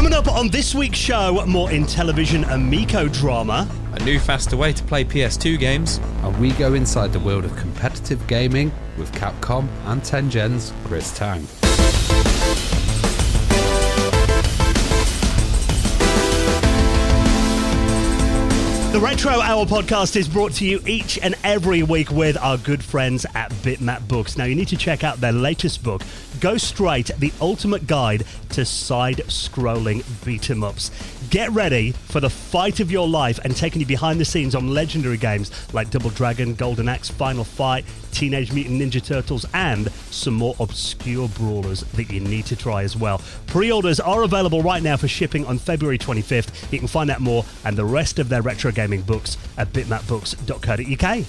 Coming up on this week's show, more Intellivision Amico drama. A new, faster way to play PS2 games. And we go inside the world of competitive gaming with Capcom and Tengen's Chris Tang. The Retro Hour podcast is brought to you each and every week with our good friends at Bitmap Books. Now, you need to check out their latest book, Go Straight, The Ultimate Guide to Side-Scrolling Beat-em-Ups. Get ready for the fight of your life and taking you behind the scenes on legendary games like Double Dragon, Golden Axe, Final Fight, Teenage Mutant Ninja Turtles, and some more obscure brawlers that you need to try as well. Pre-orders are available right now for shipping on February 25th. You can find out more and the rest of their retro gaming books at bitmapbooks.co.uk.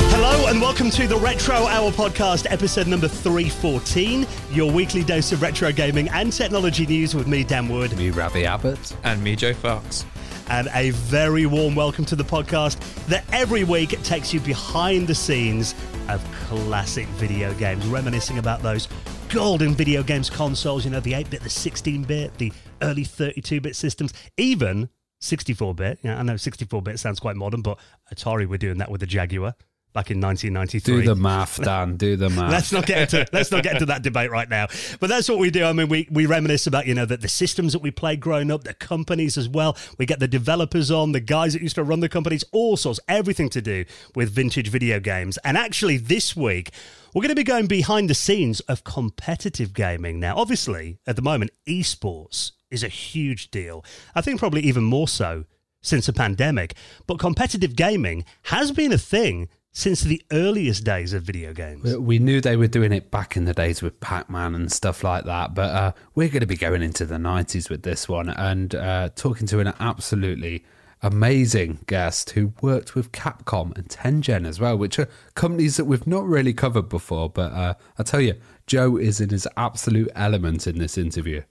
Hello and welcome to the Retro Hour podcast, episode number 314, your weekly dose of retro gaming and technology news with me, Dan Wood. Me, Ravi Abbott. And me, Joe Fox. And a very warm welcome to the podcast that every week takes you behind the scenes of classic video games, reminiscing about those golden video games consoles, you know, the 8-bit, the 16-bit, the early 32-bit systems, even 64-bit. Yeah, I know 64-bit sounds quite modern, but Atari were doing that with the Jaguar back in 1993. Do the math, Dan. Do the math. Let's not get into that debate right now. But that's what we do. I mean, we reminisce about, you know, the systems that we played growing up, the companies as well. We get the developers on, the guys that used to run the companies, all sorts, everything to do with vintage video games. And actually, this week, we're going to be going behind the scenes of competitive gaming. Now, obviously, at the moment, esports is a huge deal. I think probably even more so since the pandemic. But competitive gaming has been a thing since the earliest days of video games. We knew they were doing it back in the days with Pac-Man and stuff like that, but we're going to be going into the 90s with this one and talking to an absolutely amazing guest who worked with Capcom and Tengen as well, which are companies that we've not really covered before, but I tell you, Joe is in his absolute element in this interview.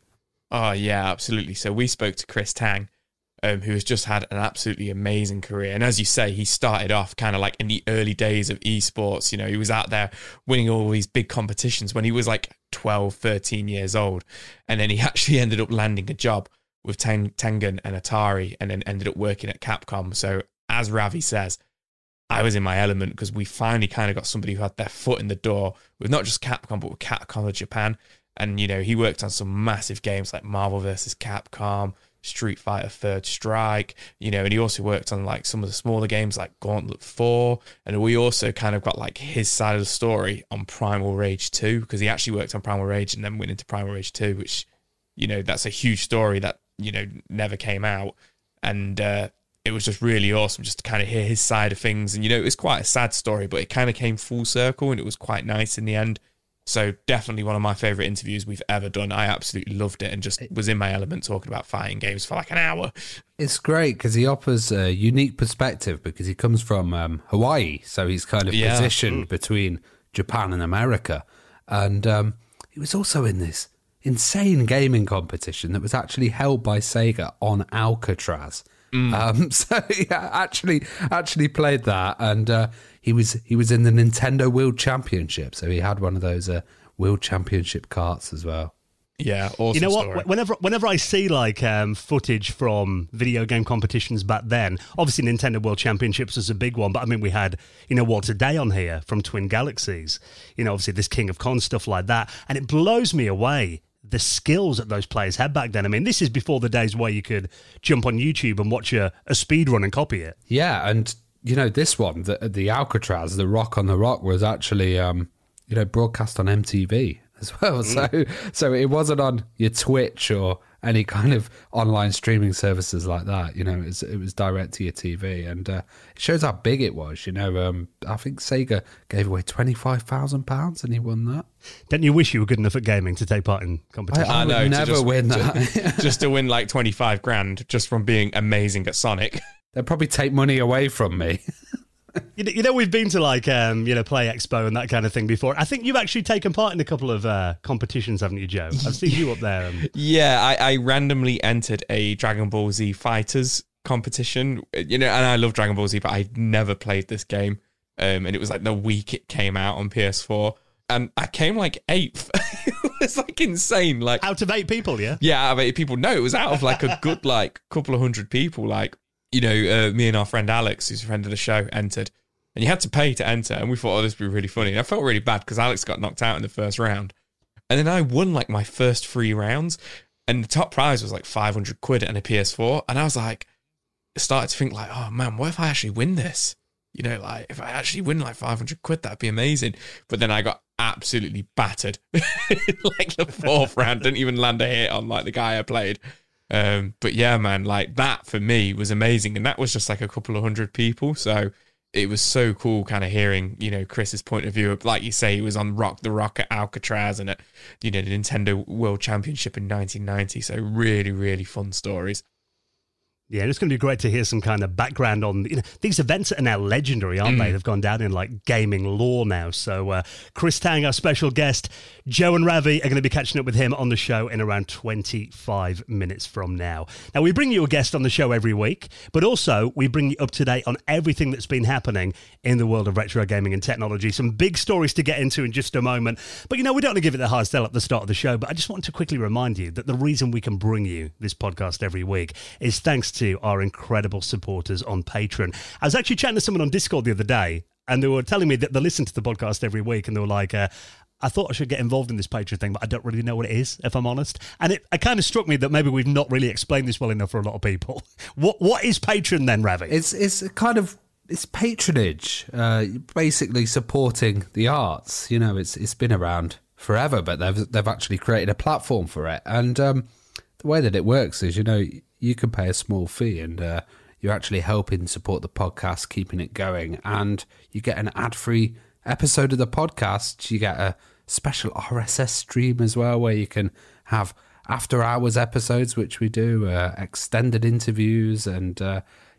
Oh, yeah, absolutely. So we spoke to Chris Tang, who has just had an absolutely amazing career. And as you say, he started off kind of like in the early days of esports. You know, he was out there winning all these big competitions when he was like 12, 13 years old. And then he actually ended up landing a job with Tengen and Atari and then ended up working at Capcom. So as Ravi says, I was in my element because we finally kind of got somebody who had their foot in the door with not just Capcom, but with Capcom of Japan. And, you know, he worked on some massive games like Marvel vs. Capcom, Street Fighter Third Strike, you know, and he also worked on like some of the smaller games like Gauntlet 4, and we also kind of got like his side of the story on Primal Rage 2, because he actually worked on Primal Rage and then went into Primal Rage 2, which, you know, that's a huge story that, you know, never came out, and it was just really awesome just to kind of hear his side of things, and, you know, it was quite a sad story, but it kind of came full circle and it was quite nice in the end. So definitely one of my favourite interviews we've ever done. I absolutely loved it and just was in my element talking about fighting games for like an hour. It's great because he offers a unique perspective because he comes from Hawaii. So he's kind of positioned between Japan and America. And he was also in this insane gaming competition that was actually held by Sega on Alcatraz. So yeah, actually played that, and he was in the Nintendo World Championship, so he had one of those World Championship carts as well. Yeah, awesome. You know story. what? Whenever I see like footage from video game competitions back then, obviously Nintendo World Championships was a big one, but I mean we had, you know, What's a Day on here from Twin Galaxies, you know, obviously this King of Con stuff like that, and it blows me away the skills that those players had back then. I mean, this is before the days where you could jump on YouTube and watch a speed run and copy it. Yeah, and, you know, this one, the Alcatraz, the Rock on the Rock, was actually, you know, broadcast on MTV as well. So it wasn't on your Twitch or any kind of online streaming services like that. You know, it was direct to your TV, and it shows how big it was. You know, I think Sega gave away £25,000 and he won that. Don't you wish you were good enough at gaming to take part in competition? I would never win that. Just to win like 25 grand just from being amazing at Sonic. They'd probably take money away from me. You know, we've been to like, you know, Play Expo and that kind of thing before. I think you've actually taken part in a couple of competitions, haven't you, Joe? I've seen you up there. Yeah, I randomly entered a Dragon Ball Z Fighters competition, you know, and I love Dragon Ball Z, but I never played this game. And it was like the week it came out on PS4. And I came like 8th. was like insane. Like out of 8 people, yeah? Yeah, out of 8 people. No, it was out of like a good like couple of hundred people. Like, you know, me and our friend Alex, who's a friend of the show, entered. And you had to pay to enter. And we thought, oh, this would be really funny. And I felt really bad because Alex got knocked out in the first round. And then I won like my first 3 rounds. And the top prize was like 500 quid and a PS4. And I was like, started to think like, oh man, what if I actually win this? You know, like if I actually win like 500 quid, that'd be amazing. But then I got absolutely battered. Like the 4th round, didn't even land a hit on like the guy I played. But yeah, man, like that for me was amazing. And that was just like a couple of hundred people. So it was so cool kind of hearing, you know, Chris's point of view. Like you say, he was on the Rock at Alcatraz and at, you know, the Nintendo World Championship in 1990. So really, really fun stories. Yeah, it's going to be great to hear some kind of background on, you know, these events are now legendary, aren't they? They've gone down in like gaming lore now. So Chris Tang, our special guest, Joe and Ravi are going to be catching up with him on the show in around 25 minutes from now. Now, we bring you a guest on the show every week, but also we bring you up to date on everything that's been happening in the world of retro gaming and technology. Some big stories to get into in just a moment. But, you know, we don't want to give it the hard sell at the start of the show, but I just want to quickly remind you that the reason we can bring you this podcast every week is thanks to our incredible supporters on Patreon. I was actually chatting to someone on Discord the other day, and they were telling me that they listen to the podcast every week, and they were like, I thought I should get involved in this Patreon thing, but I don't really know what it is, if I'm honest. And it kind of struck me that maybe we've not really explained this well enough for a lot of people. What is Patreon then, Ravi? It's patronage, basically supporting the arts. You know, it's been around forever, but they've actually created a platform for it. And the way that it works is, you know, you can pay a small fee and you're actually helping support the podcast, keeping it going. And you get an ad-free episode of the podcast. You get a special RSS stream as well, where you can have after-hours episodes, which we do, extended interviews, and,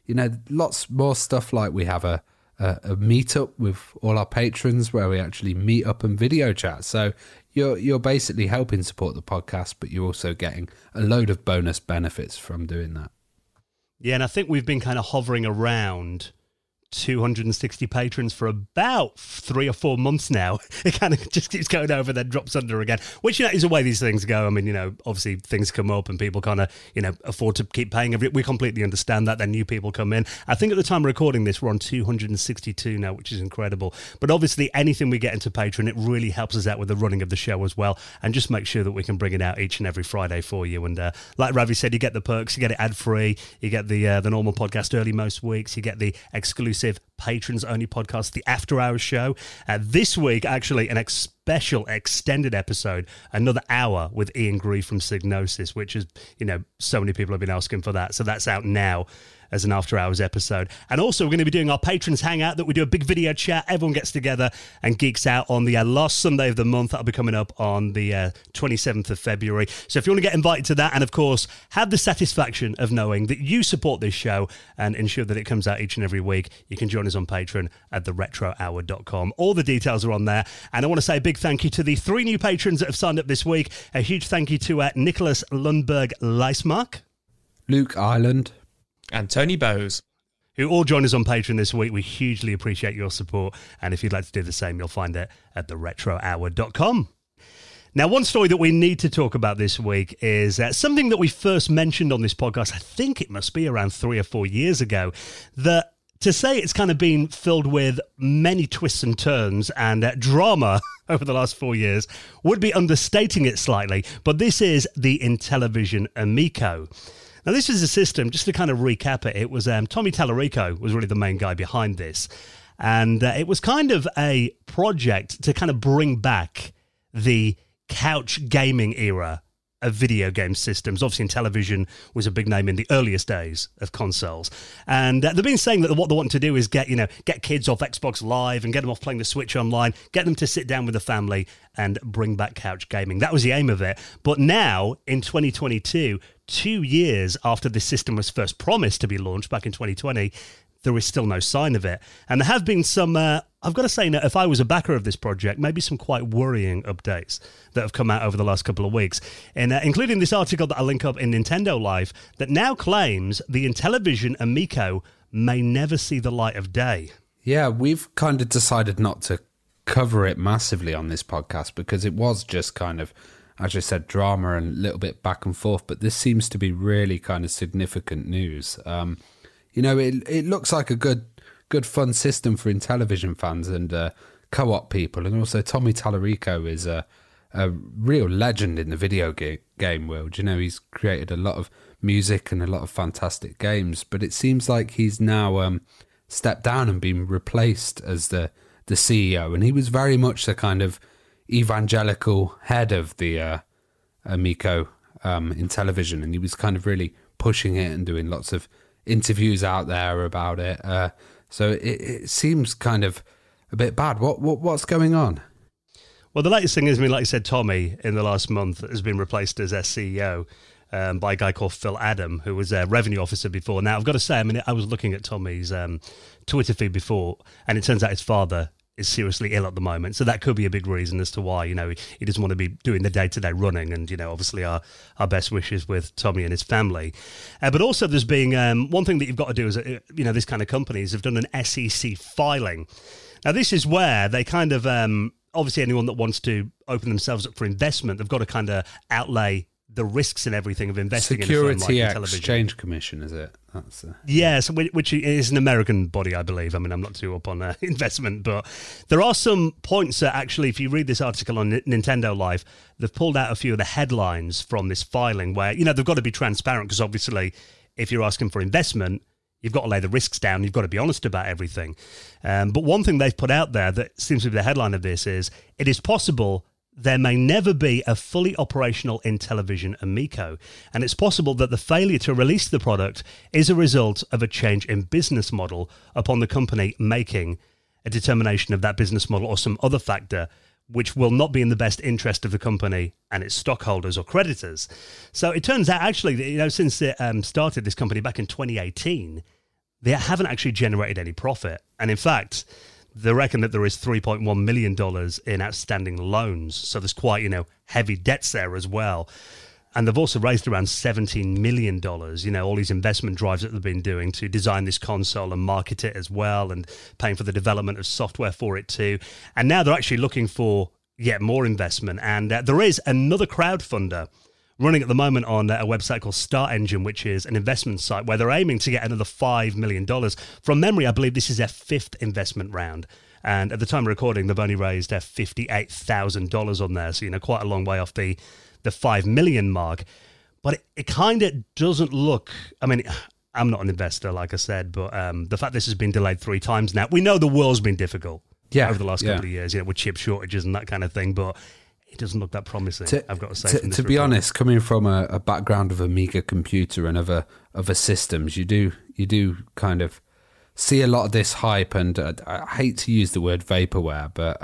you know, lots more stuff. Like we have a meetup with all our patrons where we actually meet up and video chat. So you're basically helping support the podcast, but you're also getting a load of bonus benefits from doing that. Yeah, and I think we've been kind of hovering around 260 patrons for about 3 or 4 months now. It kind of just keeps going over, then drops under again, which, you know, is the way these things go. I mean, you know, obviously things come up and people kind of, you know, afford to keep paying. We completely understand that. Then new people come in. I think at the time of recording this, we're on 262 now, which is incredible. But obviously anything we get into Patreon, it really helps us out with the running of the show as well, and just make sure that we can bring it out each and every Friday for you. And like Ravi said, you get the perks, you get it ad-free, you get the normal podcast early most weeks, you get the exclusive patrons only podcast, the After Hours show. This week, actually, an special extended episode, another hour with Ian Grieve from Signosis, which is, you know, so many people have been asking for that. So that's out now as an After Hours episode. And also we're going to be doing our Patrons Hangout, that we do a big video chat. Everyone gets together and geeks out on the last Sunday of the month. That'll be coming up on the 27th of February. So if you want to get invited to that, and of course have the satisfaction of knowing that you support this show and ensure that it comes out each and every week, you can join us on Patreon at theretrohour.com. All the details are on there. And I want to say a big thank you to the 3 new patrons that have signed up this week. A huge thank you to Niklas Lundberg Lisemark, Luke Ireland, and Tony Boes, who all join us on Patreon this week. We hugely appreciate your support. And if you'd like to do the same, you'll find it at theretrohour.com. Now, one story that we need to talk about this week is something that we first mentioned on this podcast. I think it must be around 3 or 4 years ago. That to say it's kind of been filled with many twists and turns and drama over the last 4 years would be understating it slightly. But this is the Intellivision Amico. Now, this is a system, just to kind of recap it, it was Tommy Tallarico was really the main guy behind this. And it was kind of a project to kind of bring back the couch gaming era of video game systems. Obviously, Intellivision was a big name in the earliest days of consoles. And they've been saying that what they want to do is get kids off Xbox Live and get them off playing the Switch online, get them to sit down with the family and bring back couch gaming. That was the aim of it. But now, in 2022, 2 years after this system was first promised to be launched back in 2020, there is still no sign of it. And there have been some, I've got to say, now, if I was a backer of this project, maybe some quite worrying updates that have come out over the last couple of weeks, and including this article that I'll link up in Nintendo Life that now claims the Intellivision Amico may never see the light of day. Yeah, we've kind of decided not to cover it massively on this podcast because it was just kind of as I said, drama and a little bit back and forth. But this seems to be really kind of significant news. It looks like a good fun system for Intellivision fans and co-op people. And also Tommy Tallarico is a real legend in the video game world. He's created a lot of music and a lot of fantastic games. But it seems like he's now stepped down and been replaced as the CEO. And he was very much the kind of evangelical head of the Amico Intellivision, and he was kind of really pushing it and doing lots of interviews out there about it. So it seems kind of a bit bad. What's going on? Well, the latest thing is, like you said, Tommy in the last month has been replaced as CEO by a guy called Phil Adam, who was a revenue officer before. Now, I've got to say, I was looking at Tommy's Twitter feed before, and it turns out his father is seriously ill at the moment. So that could be a big reason as to why, he doesn't want to be doing the day-to-day running. And, obviously our best wishes with Tommy and his family. But also there's been one thing that you've got to do is, this kind of companies have done an SEC filing. Now, this is where they kind of, obviously anyone that wants to open themselves up for investment, they've got to kind of outlay the risks and everything of investing Security in a firm like Security Exchange Commission, is it? Yes, which is an American body, I believe. I'm not too up on investment, but there are some points that actually, if you read this article on Nintendo Life, they've pulled out a few of the headlines from this filing where, they've got to be transparent because obviously if you're asking for investment, you've got to lay the risks down. You've got to be honest about everything. But one thing they've put out there that seems to be the headline of this is, it is possible there may never be a fully operational Intellivision Amico, and it's possible that the failure to release the product is a result of a change in business model upon the company making a determination of that business model or some other factor which will not be in the best interest of the company and its stockholders or creditors. So it turns out actually that, since it started this company back in 2018, they haven't actually generated any profit. And in fact, they reckon that there is $3.1 million in outstanding loans. So there's quite, heavy debts there as well. And they've also raised around $17 million, all these investment drives that they've been doing to design this console and market it as well, and paying for the development of software for it too. And now they're actually looking for yet more investment. And there is another crowdfunder running at the moment on a website called Start Engine, which is an investment site where they're aiming to get another $5 million. From memory, I believe this is their fifth investment round. And at the time of recording, they've only raised $58,000 on there. So, quite a long way off the $5 million mark. But it kind of doesn't look, I'm not an investor, like I said, but the fact this has been delayed 3 times now, we know the world's been difficult over the last couple of years, with chip shortages and that kind of thing. But it doesn't look that promising, I've got to say. To be honest, coming from a background of Amiga computer and other systems, you do kind of see a lot of this hype, and I hate to use the word vaporware, but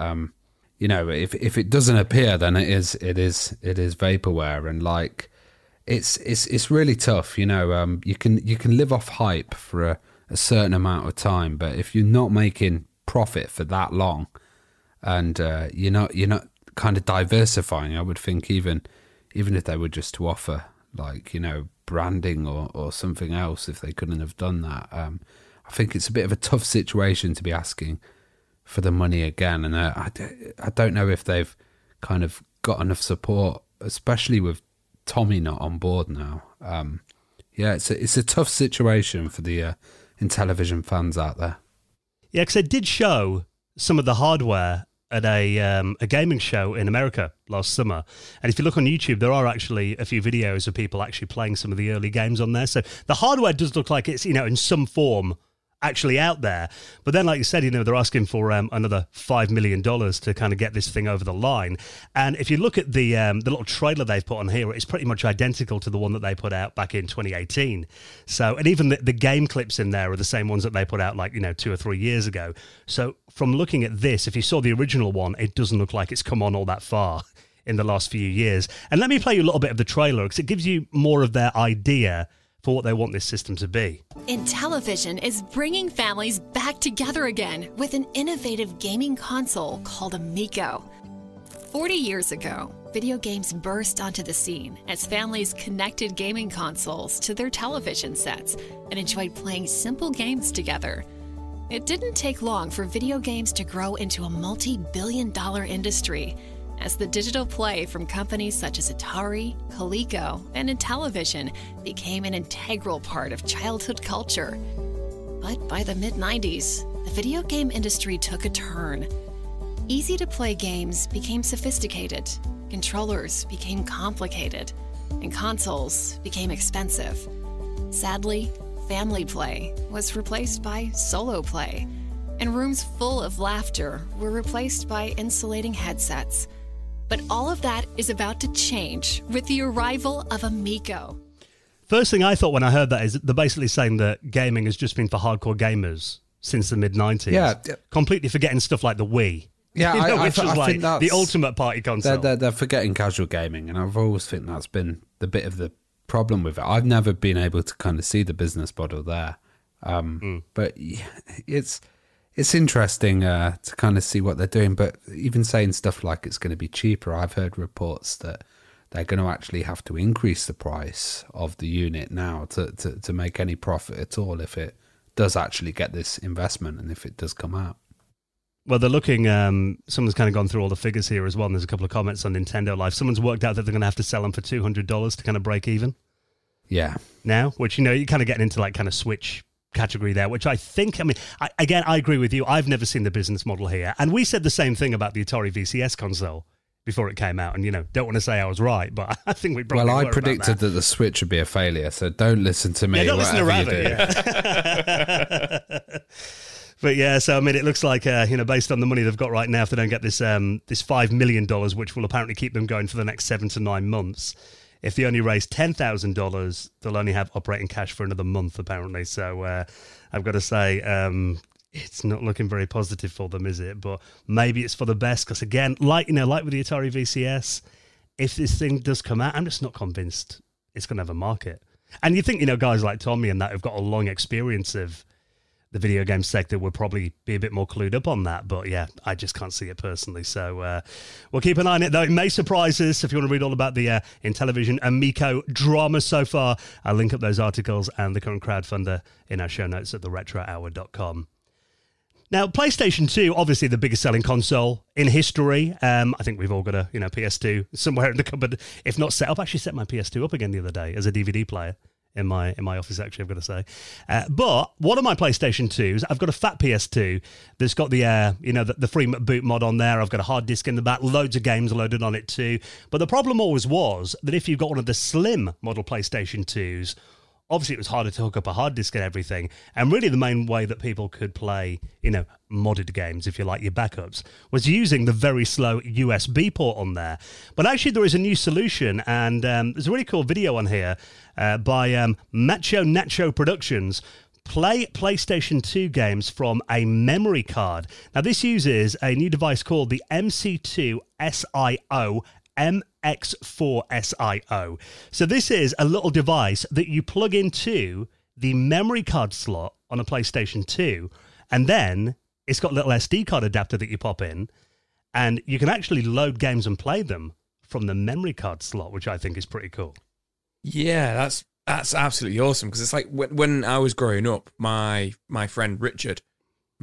if it doesn't appear, then it is vaporware, and like it's really tough. You can live off hype for a certain amount of time, but if you're not making profit for that long, and you're not kind of diversifying, I would think even if they were just to offer branding or something else, if they couldn't have done that, I think it's a bit of a tough situation to be asking for the money again. And I don't know if they've kind of got enough support, especially with Tommy not on board now. It's a tough situation for the Intellivision fans out there. Yeah, because they did show some of the hardware at a gaming show in America last summer. And if you look on YouTube, there are actually a few videos of people actually playing some of the early games on there. So the hardware does look like it's, in some form actually out there. But then, like you said, they're asking for another $5 million to kind of get this thing over the line. And if you look at the little trailer they've put on here, it's pretty much identical to the one that they put out back in 2018. So, and even the game clips in there are the same ones that they put out 2 or 3 years ago. So from looking at this, if you saw the original one, it doesn't look like it's come on all that far in the last few years. And let me play you a little bit of the trailer because it gives you more of their idea for what they want this system to be. Intellivision is bringing families back together again with an innovative gaming console called Amico. 40 years ago, video games burst onto the scene as families connected gaming consoles to their television sets and enjoyed playing simple games together. It didn't take long for video games to grow into a multi-billion-dollar industry, as the digital play from companies such as Atari, Coleco, and Intellivision became an integral part of childhood culture. But by the mid-90s, the video game industry took a turn. Easy-to-play games became sophisticated, controllers became complicated, and consoles became expensive. Sadly, family play was replaced by solo play, and rooms full of laughter were replaced by insulating headsets. But all of that is about to change with the arrival of Amico. First thing I thought when I heard that is they're basically saying that gaming has just been for hardcore gamers since the mid-90s. Yeah. Completely forgetting stuff like the Wii. Yeah, which was like the ultimate party console. They're forgetting casual gaming, and I've always think that's been the bit of the problem with it. I've never been able to kind of see the business model there. But yeah, it's interesting to kind of see what they're doing. But even saying stuff like it's going to be cheaper, I've heard reports that they're going to actually have to increase the price of the unit now to make any profit at all if it does actually get this investment and if it does come out. Well, they're looking, someone's kind of gone through all the figures here as well, and there's a couple of comments on Nintendo Live. Someone's worked out that they're going to have to sell them for $200 to kind of break even. Yeah. Now, which, you know, you're kind of getting into like kind of Switch category there, which I think, I mean, I agree with you. I've never seen the business model here. And we said the same thing about the Atari VCS console before it came out. And, you know, don't want to say I was right, but I think we probably Well, I predicted that the Switch would be a failure, so don't listen to me. Yeah, don't listen to Rabbit. Yeah. But yeah, so I mean, it looks like, you know, based on the money they've got right now, if they don't get this this $5 million, which will apparently keep them going for the next 7 to 9 months, if they only raise $10,000, they'll only have operating cash for another month, apparently. So I've got to say, it's not looking very positive for them, is it? But maybe it's for the best, because again, like with the Atari VCS, if this thing does come out, I'm just not convinced it's going to have a market. And you think, you know, guys like Tommy and that who've got a long experience of the video game sector would probably be a bit more clued up on that. But yeah, I just can't see it personally. So we'll keep an eye on it, though. It may surprise us. If you want to read all about the Intellivision Amico drama so far, I'll link up those articles and the current crowdfunder in our show notes at theretrohour.com. Now, PlayStation 2, obviously the biggest selling console in history. I think we've all got a PS2 somewhere in the cupboard, if not set up. I actually set my PS2 up again the other day as a DVD player. In my office, actually, I've got to say. But one of my PlayStation 2s, I've got a fat PS2 that's got the free boot mod on there. I've got a hard disk in the back, loads of games loaded on it too. But the problem always was that if you've got one of the slim model PlayStation 2s, obviously it was harder to hook up a hard disk and everything. And really the main way that people could play, modded games, if you like, your backups, was using the very slow USB port on there. But actually there is a new solution, and there's a really cool video on here by Macho Nacho Productions. Play PlayStation 2 games from a memory card. Now this uses a new device called the MC2 SIO MX4 SIO. So this is a little device that you plug into the memory card slot on a PlayStation 2, and then it's got a little SD card adapter that you pop in, and you can actually load games and play them from the memory card slot, which I think is pretty cool. Yeah, that's absolutely awesome, because it's like when I was growing up, my friend Richard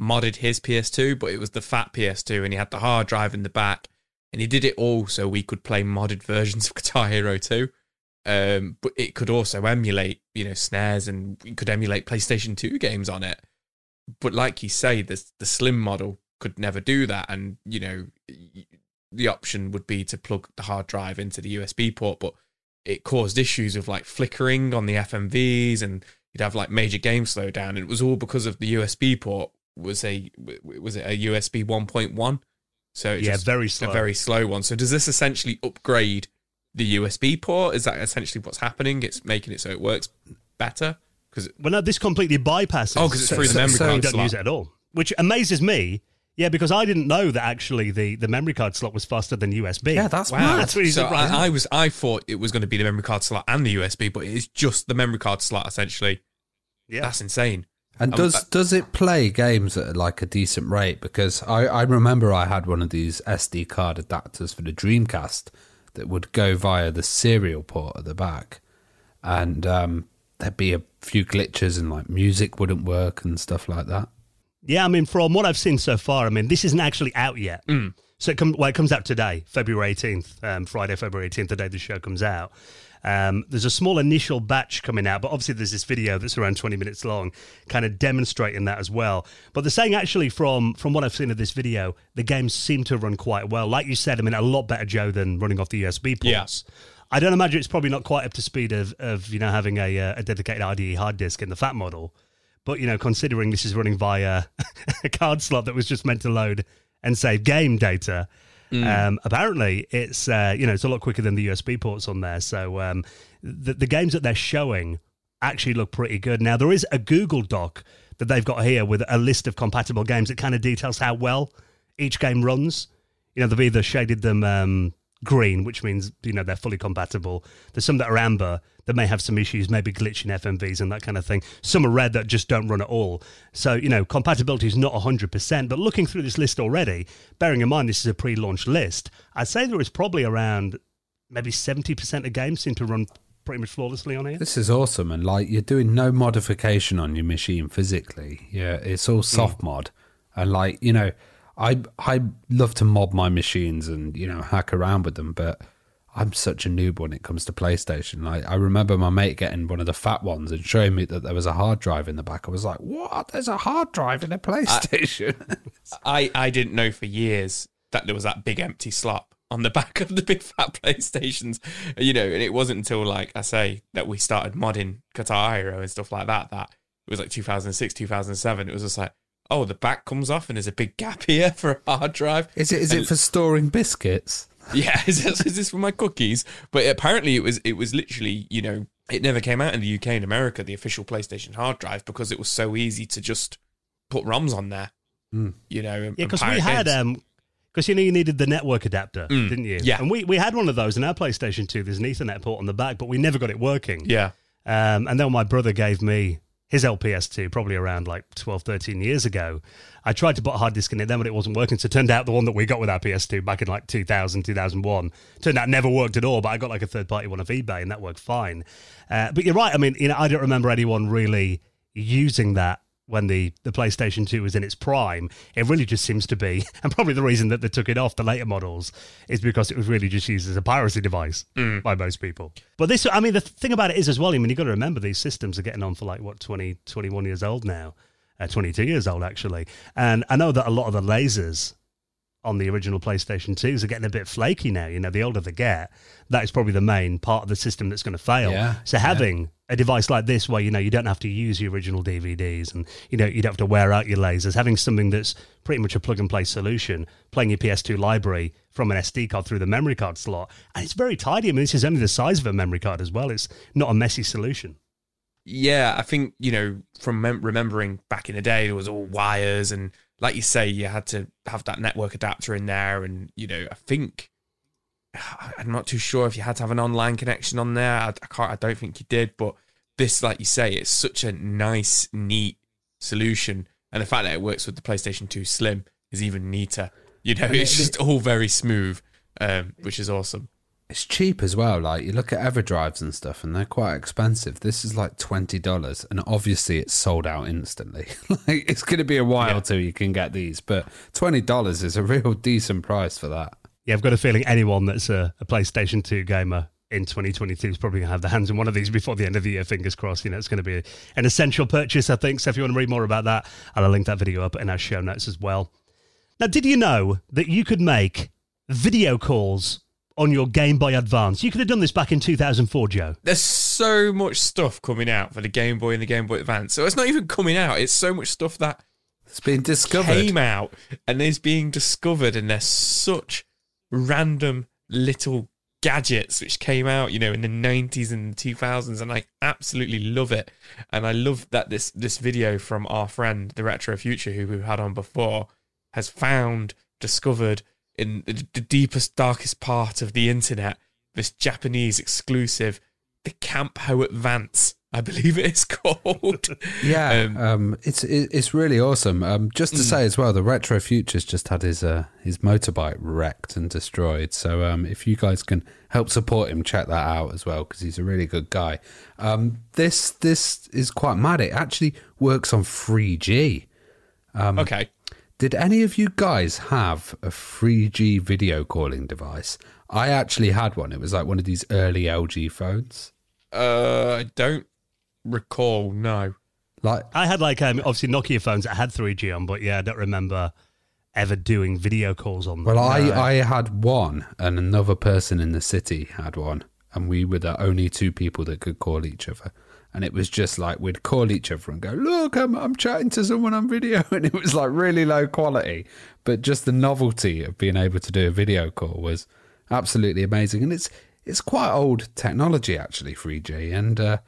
modded his PS2, but it was the fat PS2, and he had the hard drive in the back. And he did it all so we could play modded versions of Guitar Hero 2. But it could also emulate, snares, and we could emulate PlayStation 2 games on it. But like you say, the slim model could never do that. And, the option would be to plug the hard drive into the USB port. But it caused issues of like flickering on the FMVs, and you'd have like major game slowdown. And it was all because of the USB port was it a USB 1.1? So it's just very slow. A very slow one. So does this essentially upgrade the USB port? Is that essentially what's happening? It's making it so it works better? No, this completely bypasses. Oh, because it's through the memory card you slot. don't use it at all, which amazes me. Yeah, because I didn't know that actually the memory card slot was faster than USB. Yeah, that's wow. That's really surprising. I thought it was going to be the memory card slot and the USB, but it is just the memory card slot essentially. Yeah, that's insane. And does it play games at like a decent rate? Because I remember I had one of these SD card adapters for the Dreamcast that would go via the serial port at the back, and there'd be a few glitches and like music wouldn't work and stuff like that. Yeah, I mean, from what I've seen so far, this isn't actually out yet. So it comes out today, February 18th, Friday, February 18th, the day the show comes out. There's a small initial batch coming out, but obviously there's this video that's around 20 minutes long, kind of demonstrating that as well. But they're saying actually from what I've seen of this video, the games seem to run quite well. Like you said, I mean, a lot better, Joe, than running off the USB ports. Yeah. I don't imagine it's probably not quite up to speed of having a dedicated IDE hard disk in the fat model. But, considering this is running via a card slot that was just meant to load and save game data, apparently it's it's a lot quicker than the USB ports on there. So the games that they're showing actually look pretty good. Now, there is a Google Doc that they've got here with a list of compatible games that kind of details how well each game runs. They've either shaded them green, which means they're fully compatible. There's some that are amber that may have some issues, maybe glitching FMVs and that kind of thing. Some are red that just don't run at all. So, compatibility is not 100%, but looking through this list already, bearing in mind this is a pre-launch list, I'd say there is probably around maybe 70% of games seem to run pretty much flawlessly on here. This is awesome, and you're doing no modification on your machine physically. Yeah, it's all soft mod. And I love to mod my machines and, hack around with them, but I'm such a noob when it comes to PlayStation. I remember my mate getting one of the fat ones and showing me that there was a hard drive in the back. I was like, what? There's a hard drive in a PlayStation? I didn't know for years that there was that big empty slot on the back of the big fat PlayStations, and it wasn't until, like I say, that we started modding Guitar Hero and stuff like that it was like 2006, 2007. It was just like, oh, the back comes off and there's a big gap here for a hard drive. Is it for storing biscuits? Yeah, is this for my cookies? But apparently it was literally, it never came out in the UK and America, the official PlayStation hard drive, because it was so easy to just put ROMs on there. Yeah, because we had because you needed the network adapter, didn't you? Yeah, and we had one of those in our PlayStation 2. There's an Ethernet port on the back, but we never got it working. Yeah, and then my brother gave me his LPS2 probably around 12, 13 years ago. I tried to put a hard disk in it then, but it wasn't working. So it turned out the one that we got with our PS2 back in 2000, 2001, turned out never worked at all, but I got a third-party one off eBay and that worked fine. But you're right. I mean, I don't remember anyone really using that when the PlayStation 2 was in its prime. It really just seems to be, and probably the reason that they took it off the later models is because it was really just used as a piracy device by most people. But the thing about it is as well, you've got to remember these systems are getting on for 20, 21 years old now, 22 years old actually. And I know that a lot of the lasers on the original PlayStation 2s are getting a bit flaky now. The older they get, that is probably the main part of the system that's going to fail. Yeah, so having a device like this where, you don't have to use your original DVDs and, you don't have to wear out your lasers, having something that's pretty much a plug-and-play solution, playing your PS2 library from an SD card through the memory card slot. And it's very tidy. I mean, this is only the size of a memory card as well. It's not a messy solution. Yeah, I think, from remembering back in the day, there was all wires and, like you say, you had to have that network adapter in there. And, I think, I'm not too sure if you had to have an online connection on there. I don't think you did. But this, like you say, it's such a nice, neat solution. And the fact that it works with the PlayStation 2 Slim is even neater. It's just all very smooth, which is awesome. It's cheap as well. You look at EverDrives and stuff, and they're quite expensive. This is $20, and obviously it's sold out instantly. It's going to be a while till you can get these, but $20 is a real decent price for that. Yeah, I've got a feeling anyone that's a PlayStation 2 gamer in 2022 is probably going to have their hands in one of these before the end of the year, fingers crossed. It's going to be an essential purchase, I think. So if you want to read more about that, I'll link that video up in our show notes as well. Now, did you know that you could make video calls on your Game Boy Advance? You could have done this back in 2004, Joe. There's so much stuff coming out for the Game Boy and the Game Boy Advance. So it's not even coming out. It's so much stuff that it's been discovered. Came out and is being discovered, and they're such random little gadgets which came out, in the 90s and 2000s, and I absolutely love it. And I love that this video from our friend, the Retro Future, who we've had on before, has discovered in the deepest, darkest part of the internet, this Japanese exclusive, the Campo Advance, I believe it is called. Yeah, it's really awesome. Just to say as well, the Retro Future's just had his motorbike wrecked and destroyed. So if you guys can help support him, check that out as well, because he's a really good guy. This is quite mad. It actually works on 3G. Okay. Did any of you guys have a 3G video calling device? I actually had one. It was like one of these early LG phones. I don't recall, no. Like I had like obviously Nokia phones that had 3G on, but yeah, I don't remember ever doing video calls on them. Well, I had one, and another person in the city had one, and we were the only two people that could call each other. And it was just like we'd call each other and go, look, I'm chatting to someone on video. And it was like really low quality. But just the novelty of being able to do a video call was absolutely amazing. And it's quite old technology, actually, 3G. And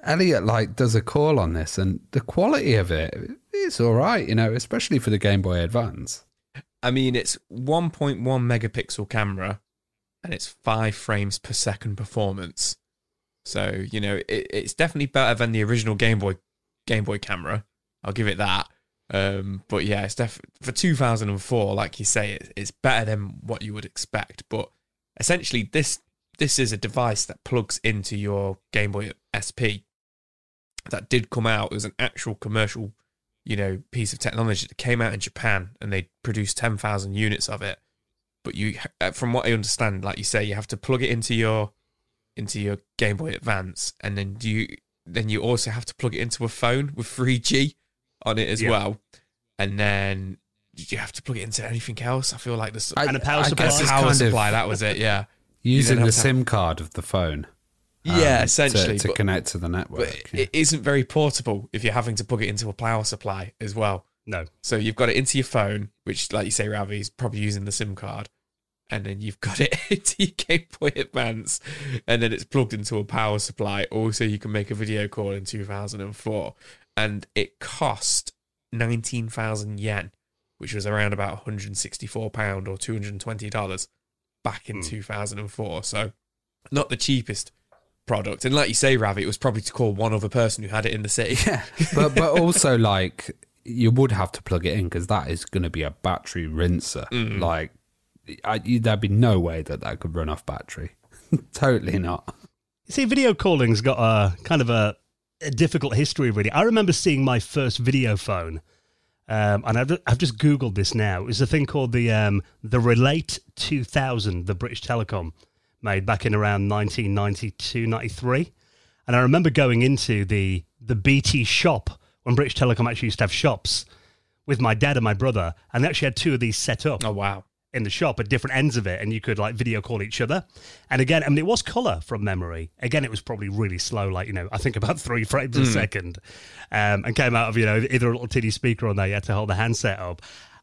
Elliot like does a call on this, and the quality of it is all right, you know, especially for the Game Boy Advance. I mean, it's 1.1 megapixel camera, and it's 5 frames per second performance. So, you know, it's definitely better than the original Game Boy camera. I'll give it that. But yeah, it's for 2004, like you say, it's better than what you would expect. But essentially, this is a device that plugs into your Game Boy SP that did come out. It was an actual commercial, you know, piece of technology that came out in Japan, and they produced 10,000 units of it. But you, from what I understand, like you say, you have to plug it into your Game Boy Advance, and then you also have to plug it into a phone with 3G on it as well, and then you have to plug it into anything else. I feel like there's and a power supply. Power supply, that was it. Yeah, using the SIM card of the phone. Yeah, essentially to connect to the network. But it isn't very portable if you're having to plug it into a power supply as well. No, so you've got it into your phone, which, like you say, Ravi, is probably using the SIM card. And then you've got it into your Game Boy Advance, and then it's plugged into a power supply. Also, you can make a video call in 2004. And it cost 19,000 yen, which was around about £164 or $220 back in 2004. So, not the cheapest product. And like you say, Ravi, it was probably to call one other person who had it in the city. Yeah, but also, like, you would have to plug it in, because that is going to be a battery rinser. Like, there'd be no way that could run off battery. Totally not. You see, video calling's got a kind of a difficult history, really. I remember seeing my first video phone, and I've just Googled this now. It was a thing called the Relate 2000, the British Telecom made back in around 1992, 93. And I remember going into the BT shop when British Telecom actually used to have shops with my dad and my brother, and they actually had two of these set up. Oh, wow. In the shop at different ends of it, and you could like video call each other. And again, I mean, it was colour from memory. Again, it was probably really slow, like, you know, I think about 3 frames a second, and came out of, you know, either a little tiny speaker on there, you had to hold the handset up.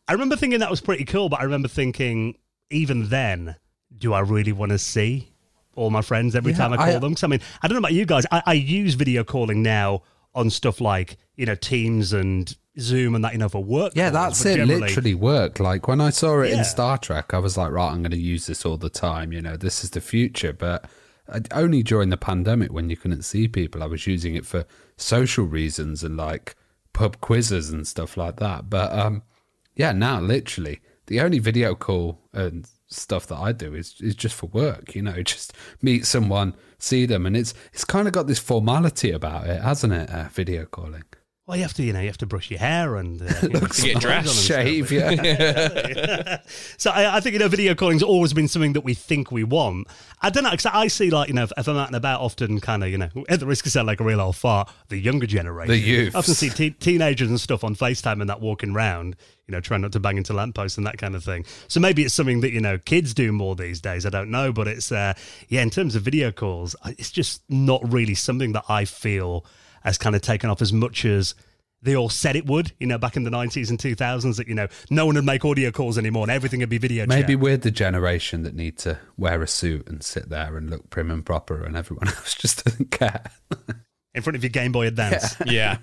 I remember thinking that was pretty cool, but I remember thinking, even then, do I really want to see all my friends every time I call them? Because I mean, I don't know about you guys, I use video calling now on stuff like, you know, Teams and Zoom and that, you know, for work. Yeah, that's it. Literally work. Like when I saw it in Star Trek, I was like, right, I'm going to use this all the time. You know, this is the future. But only during the pandemic, when you couldn't see people, I was using it for social reasons and like pub quizzes and stuff like that. But yeah, now literally the only video call and stuff that I do is just for work. You know, just meet someone, see them, and it's kind of got this formality about it, hasn't it? Video calling. Well, you have to brush your hair and get dressed, shave, yeah. So I think, you know, video calling's always been something that we think we want. I don't know, because I see, like, you know, if I'm out and about, often kind of, you know, at the risk of sounding like a real old fart, the younger generation, the youth, I often see teenagers and stuff on FaceTime and that walking around, you know, trying not to bang into lampposts and that kind of thing. So maybe it's something that, you know, kids do more these days. I don't know, but it's in terms of video calls, it's just not really something that I feel has kind of taken off as much as they all said it would, you know, back in the 90s and 2000s, that, you know, no one would make audio calls anymore and everything would be video chat. Maybe we're the generation that need to wear a suit and sit there and look prim and proper, and everyone else just doesn't care. In front of your Game Boy Advance. Yeah.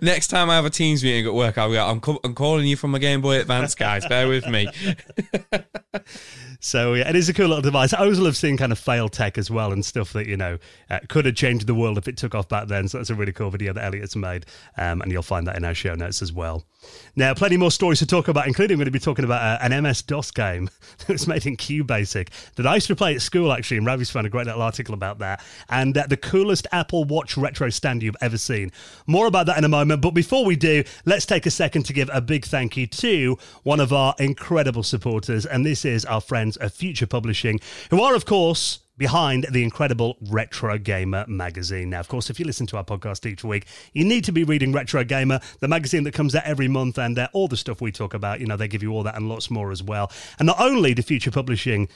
Next time I have a Teams meeting at work, I'll be like, I'm calling you from my Game Boy Advance, guys. Bear with me. So yeah, it is a cool little device. I always love seeing kind of fail tech as well and stuff that, you know, could have changed the world if it took off back then. So that's a really cool video that Elliot's made, and you'll find that in our show notes as well. Now, plenty more stories to talk about, including we're going to be talking about an MS-DOS game that was made in QBasic that I used to play at school, actually, and Ravi's found a great little article about that. And the coolest Apple Watch which retro stand you've ever seen. More about that in a moment, but before we do, let's take a second to give a big thank you to one of our incredible supporters, and this is our friends at Future Publishing, who are, of course, behind the incredible Retro Gamer magazine. Now, of course, if you listen to our podcast each week, you need to be reading Retro Gamer, the magazine that comes out every month, and all the stuff we talk about, they give you all that and lots more as well. And not only do Future Publishing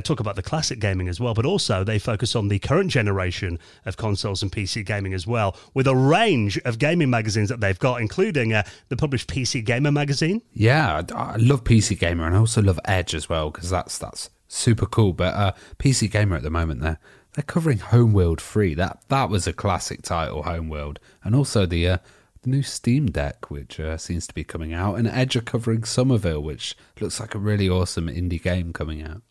talk about the classic gaming as well, but also they focus on the current generation of consoles and PC gaming as well, with a range of gaming magazines that they've got, including the published PC Gamer magazine. Yeah, I love PC Gamer, and I also love Edge as well, because that's super cool. But PC Gamer at the moment, they're covering Homeworld 3. That was a classic title, Homeworld, and also the new Steam Deck, which seems to be coming out, and Edge are covering Somerville, which looks like a really awesome indie game coming out.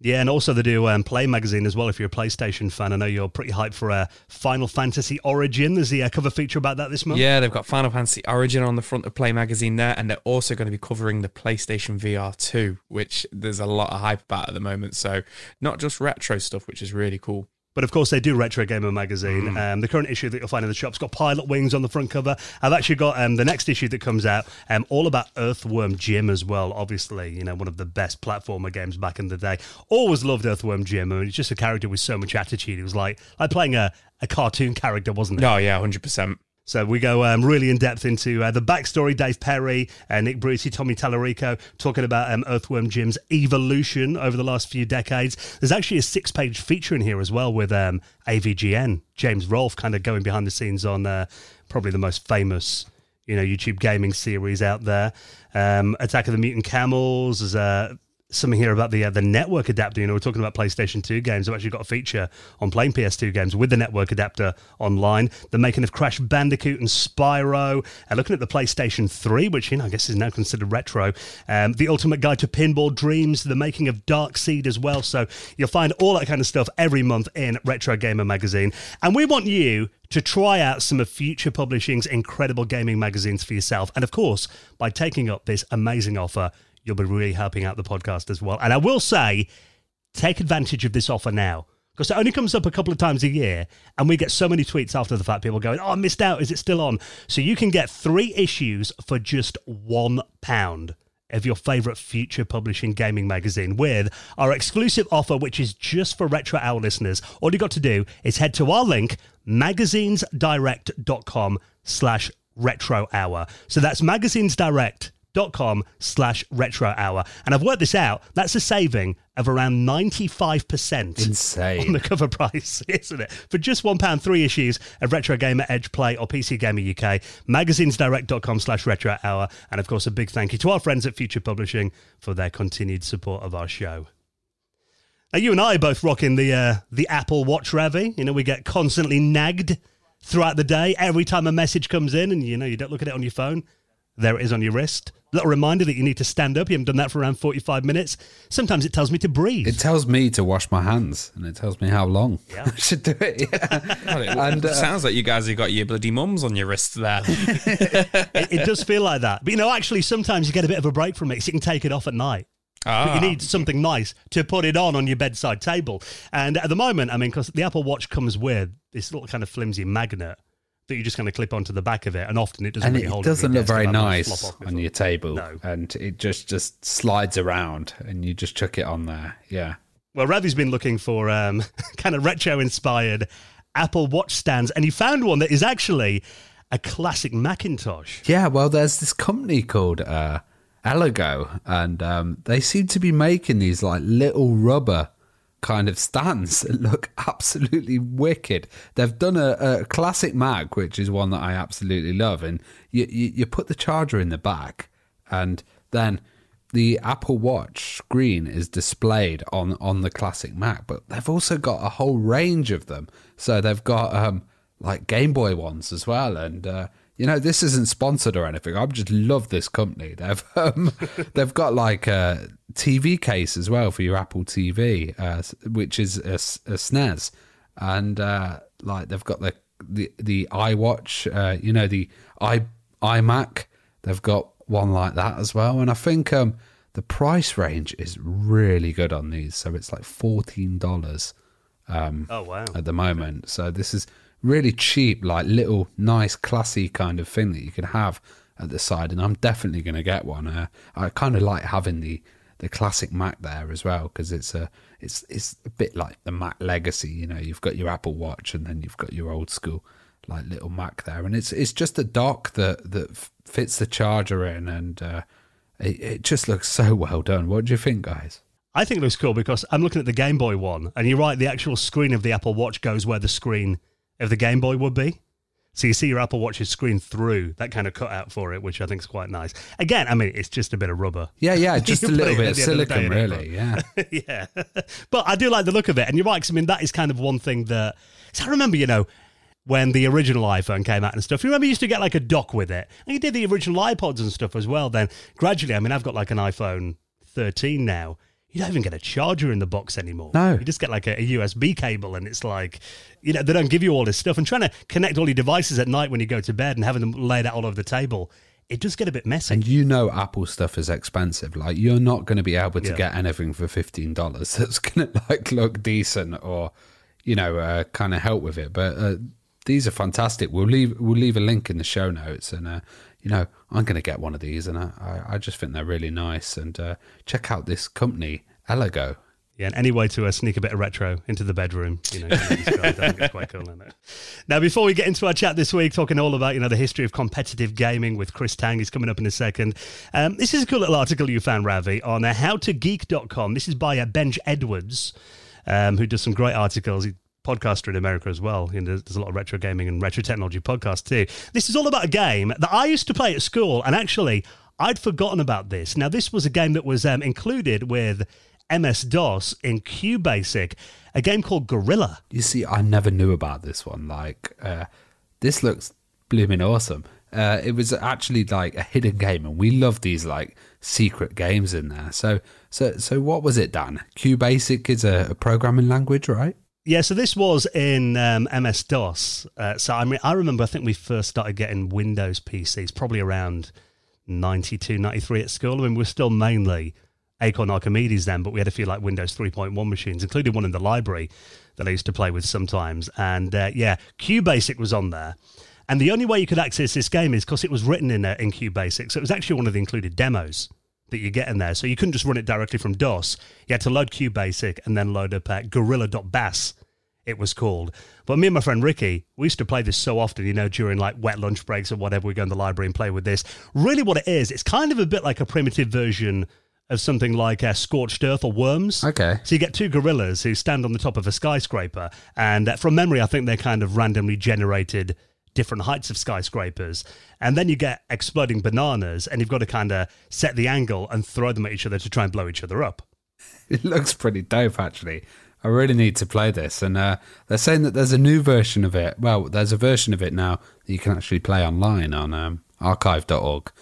Yeah, and also they do Play magazine as well. If you're a PlayStation fan, I know you're pretty hyped for Final Fantasy Origin. There's the cover feature about that this month. Yeah, they've got Final Fantasy Origin on the front of Play magazine there, and they're also going to be covering the PlayStation VR 2, which there's a lot of hype about at the moment. So not just retro stuff, which is really cool. But of course, they do Retro Gamer magazine. The current issue that you'll find in the shop's got Pilot Wings on the front cover. I've actually got the next issue that comes out, all about Earthworm Jim as well. Obviously, one of the best platformer games back in the day. Always loved Earthworm Jim. I mean, it's just a character with so much attitude. It was like playing a cartoon character, wasn't it? Oh, yeah, 100%. So we go really in depth into the backstory. Dave Perry, Nick Brucey, Tommy Tallarico talking about Earthworm Jim's evolution over the last few decades. There's actually a 6-page feature in here as well with AVGN, James Rolfe, kind of going behind the scenes on probably the most famous YouTube gaming series out there. Attack of the Mutant Camels. There's something here about the network adapter. We're talking about PlayStation 2 games. I've actually got a feature on playing PS2 games with the network adapter online. The making of Crash Bandicoot and Spyro. Looking at the PlayStation 3, which I guess is now considered retro. The Ultimate Guide to Pinball Dreams. The making of Darkseid as well. So you'll find all that kind of stuff every month in Retro Gamer magazine. And we want you to try out some of Future Publishing's incredible gaming magazines for yourself. And of course, by taking up this amazing offer, you'll be really helping out the podcast as well. And I will say, take advantage of this offer now, because it only comes up a couple of times a year, and we get so many tweets after the fact, people going, oh, I missed out, is it still on? So you can get 3 issues for just £1 of your favourite Future Publishing gaming magazine with our exclusive offer, which is just for Retro Hour listeners. All you got to do is head to our link, magazinesdirect.com/retro hour. So that's magazinesdirect.com/retro hour. And I've worked this out. That's a saving of around 95%. Insane. On the cover price, isn't it? For just £1, 3 issues of Retro Gamer, Edge Play, or PC Gamer UK, magazinesdirect.com/retro hour. And of course, a big thank you to our friends at Future Publishing for their continued support of our show. Now, you and I are both rocking the Apple Watch, Ravi. We get constantly nagged throughout the day. Every time a message comes in and, you don't look at it on your phone, there it is on your wrist. Little reminder that you need to stand up. You haven't done that for around 45 minutes. Sometimes it tells me to breathe. It tells me to wash my hands, and it tells me how long I should do it. Yeah. And it sounds like you guys have got your bloody mums on your wrists there. It does feel like that. But, actually, sometimes you get a bit of a break from it, so you can take it off at night. But you need something nice to put it on your bedside table. And at the moment, because the Apple Watch comes with this little kind of flimsy magnet that you just kind of clip onto the back of it, and often it doesn't really hold. And it doesn't look very nice on your table. No. And it just slides around, and you just chuck it on there. Yeah. Well, Ravi's been looking for kind of retro-inspired Apple Watch stands, and he found one that is actually a classic Macintosh. Yeah, well, there's this company called Elego, and they seem to be making these like little rubber kind of stands that look absolutely wicked. They've done a classic Mac, which is one that I absolutely love, and you put the charger in the back, and then the Apple Watch screen is displayed on the classic Mac. But they've also got a whole range of them. So they've got like Game Boy ones as well, and this isn't sponsored or anything. I just love this company. They've got like a TV case as well for your Apple TV, which is a SNES, and like they've got the iWatch, the iMac. They've got one like that as well, and I think the price range is really good on these. So it's like $14. Oh wow! At the moment, so this is really cheap, like little nice classy kind of thing that you could have at the side, and I'm definitely going to get one. I kind of like having the classic Mac there as well, because it's a bit like the Mac legacy. You know, you've got your Apple Watch and then you've got your old school like little Mac there, and it's just a dock that fits the charger in, and it just looks so well done. What do you think, guys? I think it looks cool because I'm looking at the Game Boy one, and you're right, the actual screen of the Apple Watch goes where the screen of the Game Boy would be. So you see your Apple Watch's screen through that kind of cutout for it, which I think is quite nice. Again, I mean, it's just a bit of rubber. Yeah, just a little bit of silicone, really, yeah. Yeah. But I do like the look of it, and you're right, 'cause I mean, that is kind of one thing that... So I remember, you know, when the original iPhone came out and stuff, you remember you used to get like a dock with it, and you did the original iPods and stuff as well. Then gradually, I mean, I've got like an iPhone 13 now. You don't even get a charger in the box anymore. No. You just get like a USB cable, and it's like, you know, they don't give you all this stuff. And trying to connect all your devices at night when you go to bed and having them laid out all over the table, it does get a bit messy. And you know Apple stuff is expensive. Like, you're not going to be able to get anything for $15 that's going to like look decent or, you know, kind of help with it. But these are fantastic. We'll leave a link in the show notes, and you know, I'm going to get one of these, and I just think they're really nice. And check out this company, Elago. Yeah, and any way to sneak a bit of retro into the bedroom, you know, I think it's quite cool, isn't it? Now, before we get into our chat this week, talking all about, you know, the history of competitive gaming with Chris Tang, he's coming up in a second. This is a cool little article you found, Ravi, on howtogeek.com. This is by Benj Edwards, who does some great articles. He's a podcaster in America as well. You know, there's a lot of retro gaming and retro technology podcasts too. This is all about a game that I used to play at school, and actually, I'd forgotten about this. Now, this was a game that was included with MS-DOS in QBasic, a game called Gorilla. You see, I never knew about this one. Like, this looks blooming awesome. It was actually like a hidden game, and we love these like secret games in there. So what was it, Dan? QBasic is a programming language, right? Yeah, so this was in MS-DOS. So I mean, I remember, I think we first started getting Windows PCs probably around 92, 93 at school. I mean, we're still mainly Acorn Archimedes then, but we had a few like Windows 3.1 machines, including one in the library that I used to play with sometimes. And yeah, QBasic was on there. And the only way you could access this game is because it was written in QBasic. So it was actually one of the included demos that you get in there. So you couldn't just run it directly from DOS. You had to load QBasic and then load up gorilla.bas, it was called. But me and my friend Ricky, we used to play this so often, you know, during like wet lunch breaks or whatever, we go in the library and play with this. Really what it is, it's kind of a bit like a primitive version of something like Scorched Earth or Worms. Okay. So you get two gorillas who stand on the top of a skyscraper, and from memory, I think they're kind of randomly generated different heights of skyscrapers, and then you get exploding bananas, and you've got to kind of set the angle and throw them at each other to try and blow each other up. It looks pretty dope, actually. I really need to play this, and they're saying that there's a new version of it. Well, there's a version of it now that you can actually play online on archive.org.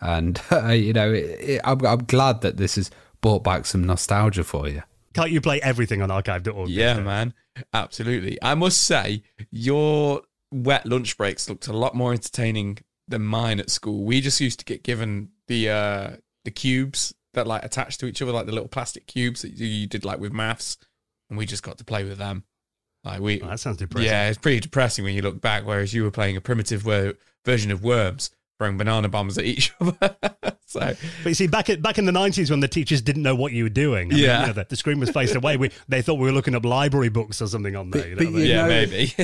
And, you know, I'm glad that this has brought back some nostalgia for you. Can't you play everything on archive.org? Yeah, man. Absolutely. I must say, your wet lunch breaks looked a lot more entertaining than mine at school. We just used to get given the cubes that like attached to each other, like the little plastic cubes that you did like with maths, and we just got to play with them. Like that sounds depressing. Yeah, it's pretty depressing when you look back, whereas you were playing a primitive version of Worms, throwing banana bombs at each other. But you see, back in the 90s when the teachers didn't know what you were doing, I mean, you know, the screen was faced away. They thought we were looking up library books or something on there. Maybe.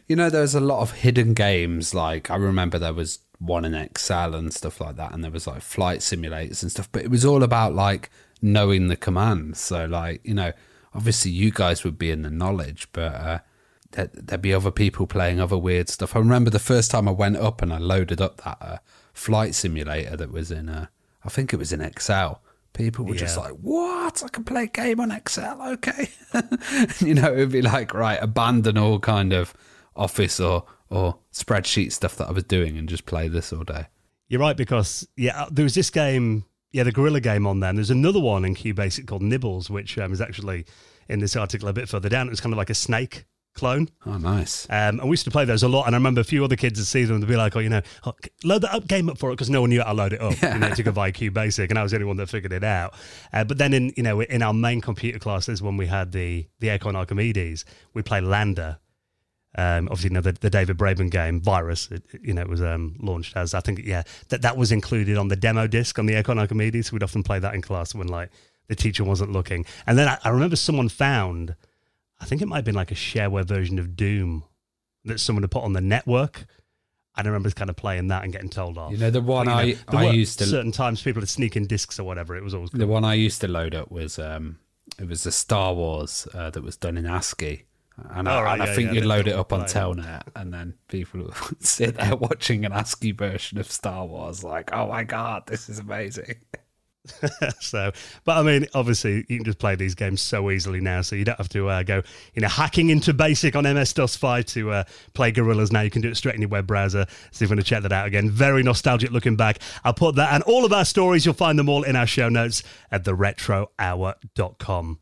You know, there's a lot of hidden games. Like, I remember there was one in Excel and stuff like that, and there was like flight simulators and stuff, but it was all about like knowing the commands. So like, you know, obviously you guys would be in the knowledge, but there'd be other people playing other weird stuff. I remember the first time I went up and I loaded up that flight simulator that was in I think it was in Excel. People were just like, what? I can play a game on Excel? Okay. You know, it would be like, right, abandon all kind of office or spreadsheet stuff that I was doing and just play this all day. You're right, because, there was this game, the Gorilla game on there, and there's another one in QBasic called Nibbles, which is actually in this article a bit further down. It was kind of like a snake clone. Oh, nice. And we used to play those a lot, and I remember a few other kids would see them and they'd be like, load that game up for it, because no one knew how to load it up. You know, to go via QBasic, and I was the only one that figured it out. But then in our main computer classes, when we had the Acorn Archimedes, we played Lander. Obviously, the David Braben game, Virus, it was launched as, I think, that was included on the demo disc on the Econ Archimedes. So we'd often play that in class when, like, the teacher wasn't looking. And then I remember someone found, I think it might have been like a shareware version of Doom that someone had put on the network. I remember kind of playing that and getting told off. The one I used to... Certain times people would sneak in discs or whatever. It was always cool. The one I used to load up was, it was the Star Wars that was done in ASCII. And I think you'd load it up on Telnet, and then people would sit there watching an ASCII version of Star Wars like, oh my God, this is amazing. But I mean, obviously, you can just play these games so easily now, so you don't have to go, hacking into BASIC on MS-DOS 5 to play Gorillas now. You can do it straight in your web browser. So if you want to check that out again, very nostalgic looking back. I'll put that and all of our stories, you'll find them all in our show notes at theretrohour.com.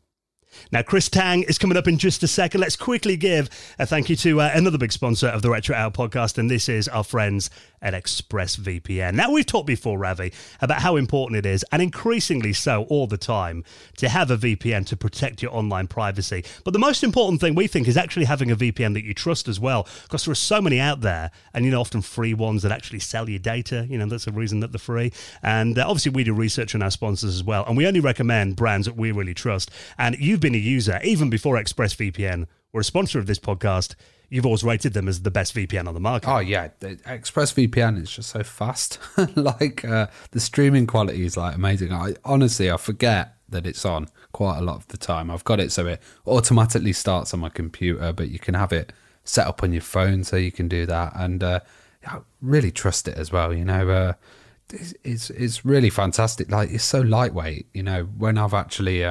Now, Chris Tang is coming up in just a second. Let's quickly give a thank you to another big sponsor of the Retro Hour podcast, and this is our friends at ExpressVPN. Now, we've talked before, Ravi, about how important it is, and increasingly so all the time, to have a VPN to protect your online privacy. But the most important thing we think is actually having a VPN that you trust as well, because there are so many out there, and, often free ones that actually sell you data. That's the reason that they're free. And obviously, we do research on our sponsors as well, and we only recommend brands that we really trust. And you've been a user, even before ExpressVPN were a sponsor of this podcast, you've always rated them as the best VPN on the market. Oh yeah, the ExpressVPN is just so fast. The streaming quality is like amazing. I forget that it's on quite a lot of the time. I've got it so it automatically starts on my computer, but you can have it set up on your phone so you can do that, and I really trust it as well. It's really fantastic. Like, it's so lightweight. When I've actually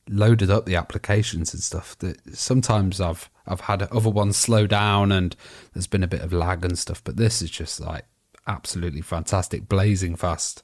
loaded up the applications and stuff, that sometimes I've had other ones slow down and there's been a bit of lag and stuff, but this is just like absolutely fantastic, blazing fast.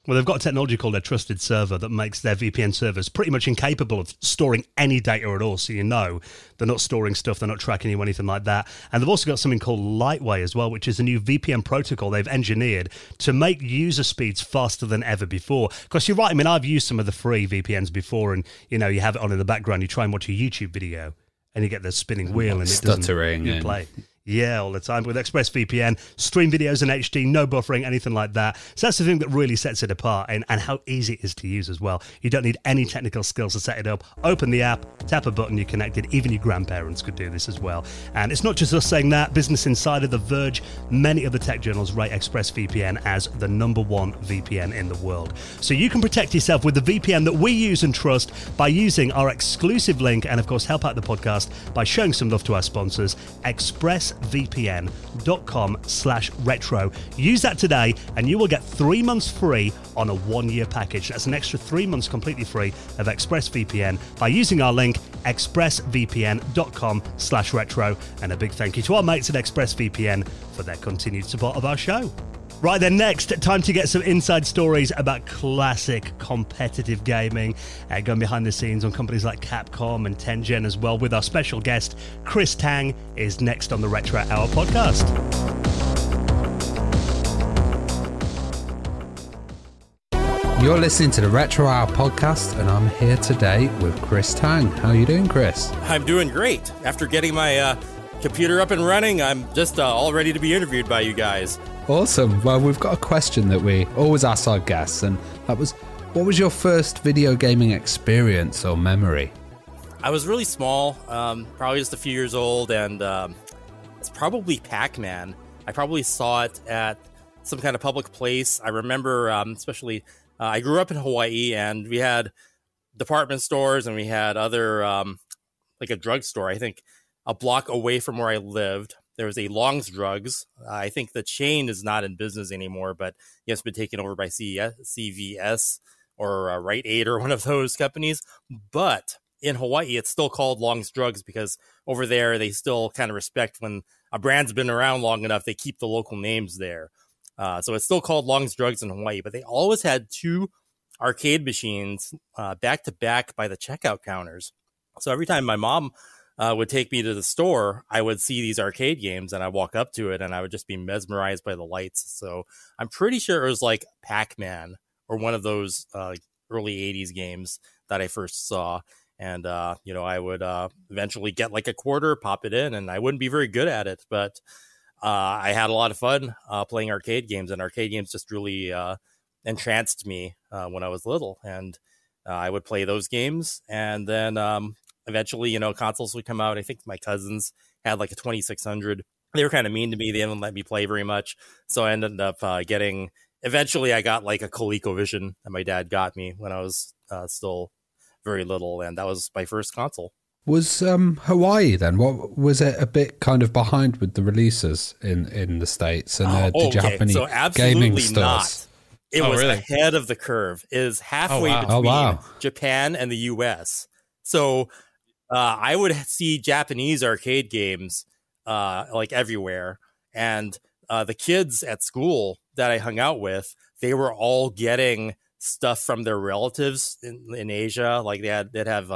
Well, they've got a technology called a trusted server that makes their VPN servers pretty much incapable of storing any data at all. So they're not storing stuff, they're not tracking you, anything like that. And they've also got something called Lightway as well, which is a new VPN protocol they've engineered to make user speeds faster than ever before. Because you're right, I mean, I've used some of the free VPNs before, and you have it on in the background, you try and watch a YouTube video, and you get the spinning wheel, and it doesn't play. Yeah, all the time. With ExpressVPN, stream videos in HD, no buffering, anything like that. So that's the thing that really sets it apart, and how easy it is to use as well. You don't need any technical skills to set it up. Open the app, tap a button, you're connected. Even your grandparents could do this as well. And it's not just us saying that. Business Insider, The Verge, many other tech journals rate ExpressVPN as the #1 VPN in the world. So you can protect yourself with the VPN that we use and trust by using our exclusive link, and of course help out the podcast by showing some love to our sponsors, expressvpn.com/retro. Use that today and you will get 3 months free on a 1-year package. That's an extra 3 months completely free of ExpressVPN by using our link expressvpn.com/retro. And a big thank you to our mates at ExpressVPN for their continued support of our show. Right then, next, time to get some inside stories about classic competitive gaming, going behind the scenes on companies like Capcom and Tengen as well, with our special guest, Chris Tang, is next on the Retro Hour podcast. You're listening to the Retro Hour podcast, and I'm here today with Chris Tang. How are you doing, Chris? I'm doing great. After getting my computer up and running, I'm just all ready to be interviewed by you guys. Awesome. Well, we've got a question that we always ask our guests, and that was, what was your first video gaming experience or memory? I was really small, probably just a few years old, and it's probably Pac-Man. I probably saw it at some kind of public place. I remember, especially, I grew up in Hawaii, and we had department stores, and we had other, like a drugstore, I think, a block away from where I lived. There was a Long's Drugs. I think the chain is not in business anymore, but it's been taken over by CVS or Rite Aid or one of those companies. But in Hawaii, it's still called Long's Drugs because over there, they still kind of respect when a brand's been around long enough, they keep the local names there. So it's still called Long's Drugs in Hawaii, but they always had 2 arcade machines back to back by the checkout counters. So every time my mom would take me to the store, I would see these arcade games and I'd walk up to it and I would just be mesmerized by the lights. So I'm pretty sure it was like Pac-Man or one of those early 80s games that I first saw. And, I would eventually get like a quarter, pop it in, and I wouldn't be very good at it. But I had a lot of fun playing arcade games, and arcade games just really entranced me when I was little. And I would play those games. And then eventually, consoles would come out. I think my cousins had like a 2600. They were kind of mean to me. They didn't let me play very much. So I ended up eventually I got like a ColecoVision that my dad got me when I was still very little, and that was my first console. Was Hawaii then? What was it? A bit kind of behind with the releases in the States, and did you have any gaming stores? Not. It was really? ahead of the curve. It is halfway between Japan and the U.S. So I would see Japanese arcade games like everywhere, and the kids at school that I hung out with, they were all getting stuff from their relatives in Asia. Like they'd have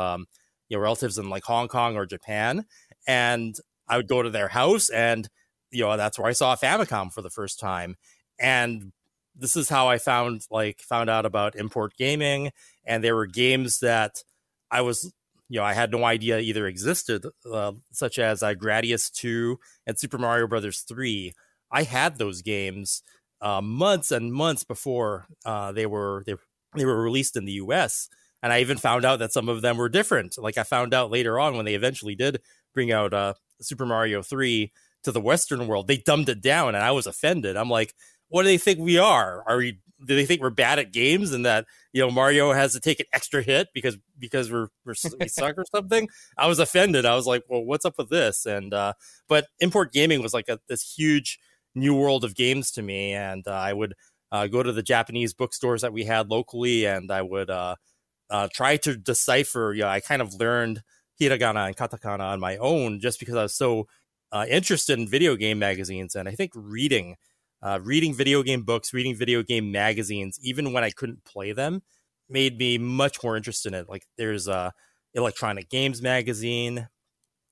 relatives in like Hong Kong or Japan, and I would go to their house, and that's where I saw a Famicom for the first time. And this is how I found out about import gaming. And there were games that I had no idea either existed, such as Gradius 2 and Super Mario Brothers 3. I had those games months and months before they were released in the US. And I even found out that some of them were different. Like I found out later on when they eventually did bring out Super Mario 3 to the Western world, they dumbed it down, and I was offended. I'm like, what do they think we are? Do they think we're bad at games, and that Mario has to take an extra hit because we suck or something? I was offended. I was like, well, what's up with this? And but import gaming was like this huge new world of games to me, and I would go to the Japanese bookstores that we had locally, and I would try to decipher. I kind of learned hiragana and katakana on my own just because I was so interested in video game magazines, and I think reading video game books, reading video game magazines, even when I couldn't play them, made me much more interested in it. Like there's a electronic games magazine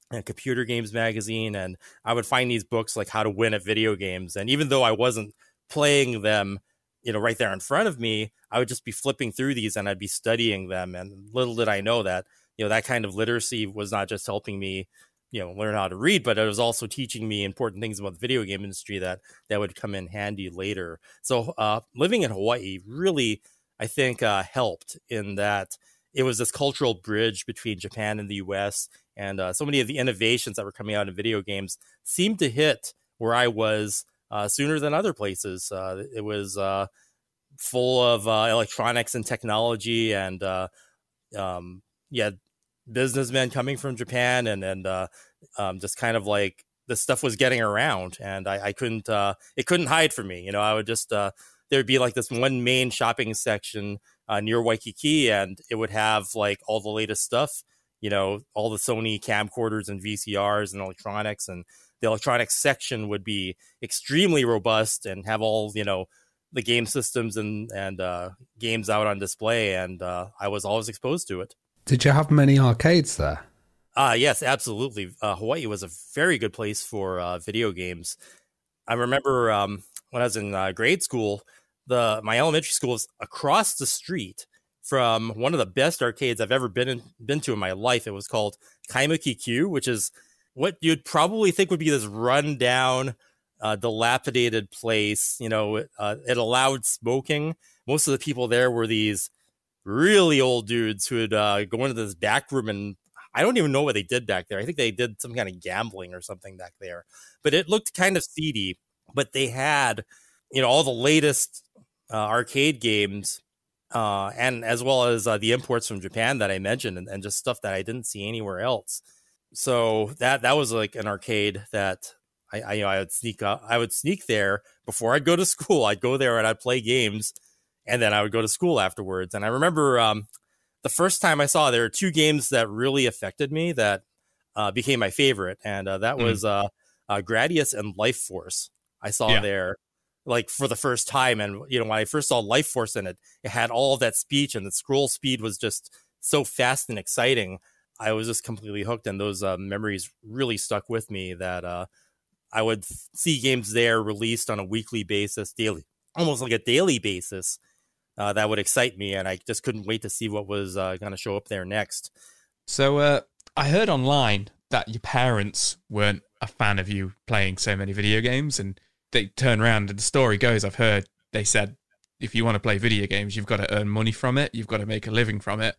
and computer games magazine, and I would find these books like how to win at video games. And even though I wasn't playing them, right there in front of me, I would just be flipping through these and I'd be studying them. And little did I know that, that kind of literacy was not just helping me learn how to read, but it was also teaching me important things about the video game industry that would come in handy later. So living in Hawaii really, I think, helped in that it was this cultural bridge between Japan and the US. And so many of the innovations that were coming out in video games seemed to hit where I was sooner than other places. It was full of electronics and technology, and businessmen coming from Japan, and just kind of like this stuff was getting around, and I couldn't it couldn't hide from me. I would just there'd be like this one main shopping section near Waikiki, and it would have like all the latest stuff, all the Sony camcorders and VCRs and electronics, and the electronics section would be extremely robust and have all the game systems and games out on display, and I was always exposed to it. Did you have many arcades there? Yes, absolutely. Hawaii was a very good place for video games. I remember when I was in grade school, my elementary school was across the street from one of the best arcades I've ever been to in my life. It was called Kaimuki Q, which is what you'd probably think would be this rundown, dilapidated place. It allowed smoking. Most of the people there were these really old dudes who would go into this back room, and I don't even know what they did back there. I think they did some kind of gambling or something back there, but it looked kind of seedy. But they had, all the latest arcade games, and as well as the imports from Japan that I mentioned, and just stuff that I didn't see anywhere else. So that was like an arcade that I would sneak there before I'd go to school. I'd go there and I'd play games, and then I would go to school afterwards. And I remember the first time I saw, there were two games that really affected me that became my favorite. And that was Gradius and Life Force. I saw there like for the first time. And, when I first saw Life Force in it, it had all of that speech, and the scroll speed was just so fast and exciting. I was just completely hooked. And those memories really stuck with me, that I would see games there released on a weekly basis, daily, almost like a daily basis. That would excite me, and I just couldn't wait to see what was going to show up there next. So I heard online that your parents weren't a fan of you playing so many video games, and they turn around, and the story goes, I've heard, they said, if you want to play video games, you've got to earn money from it, you've got to make a living from it.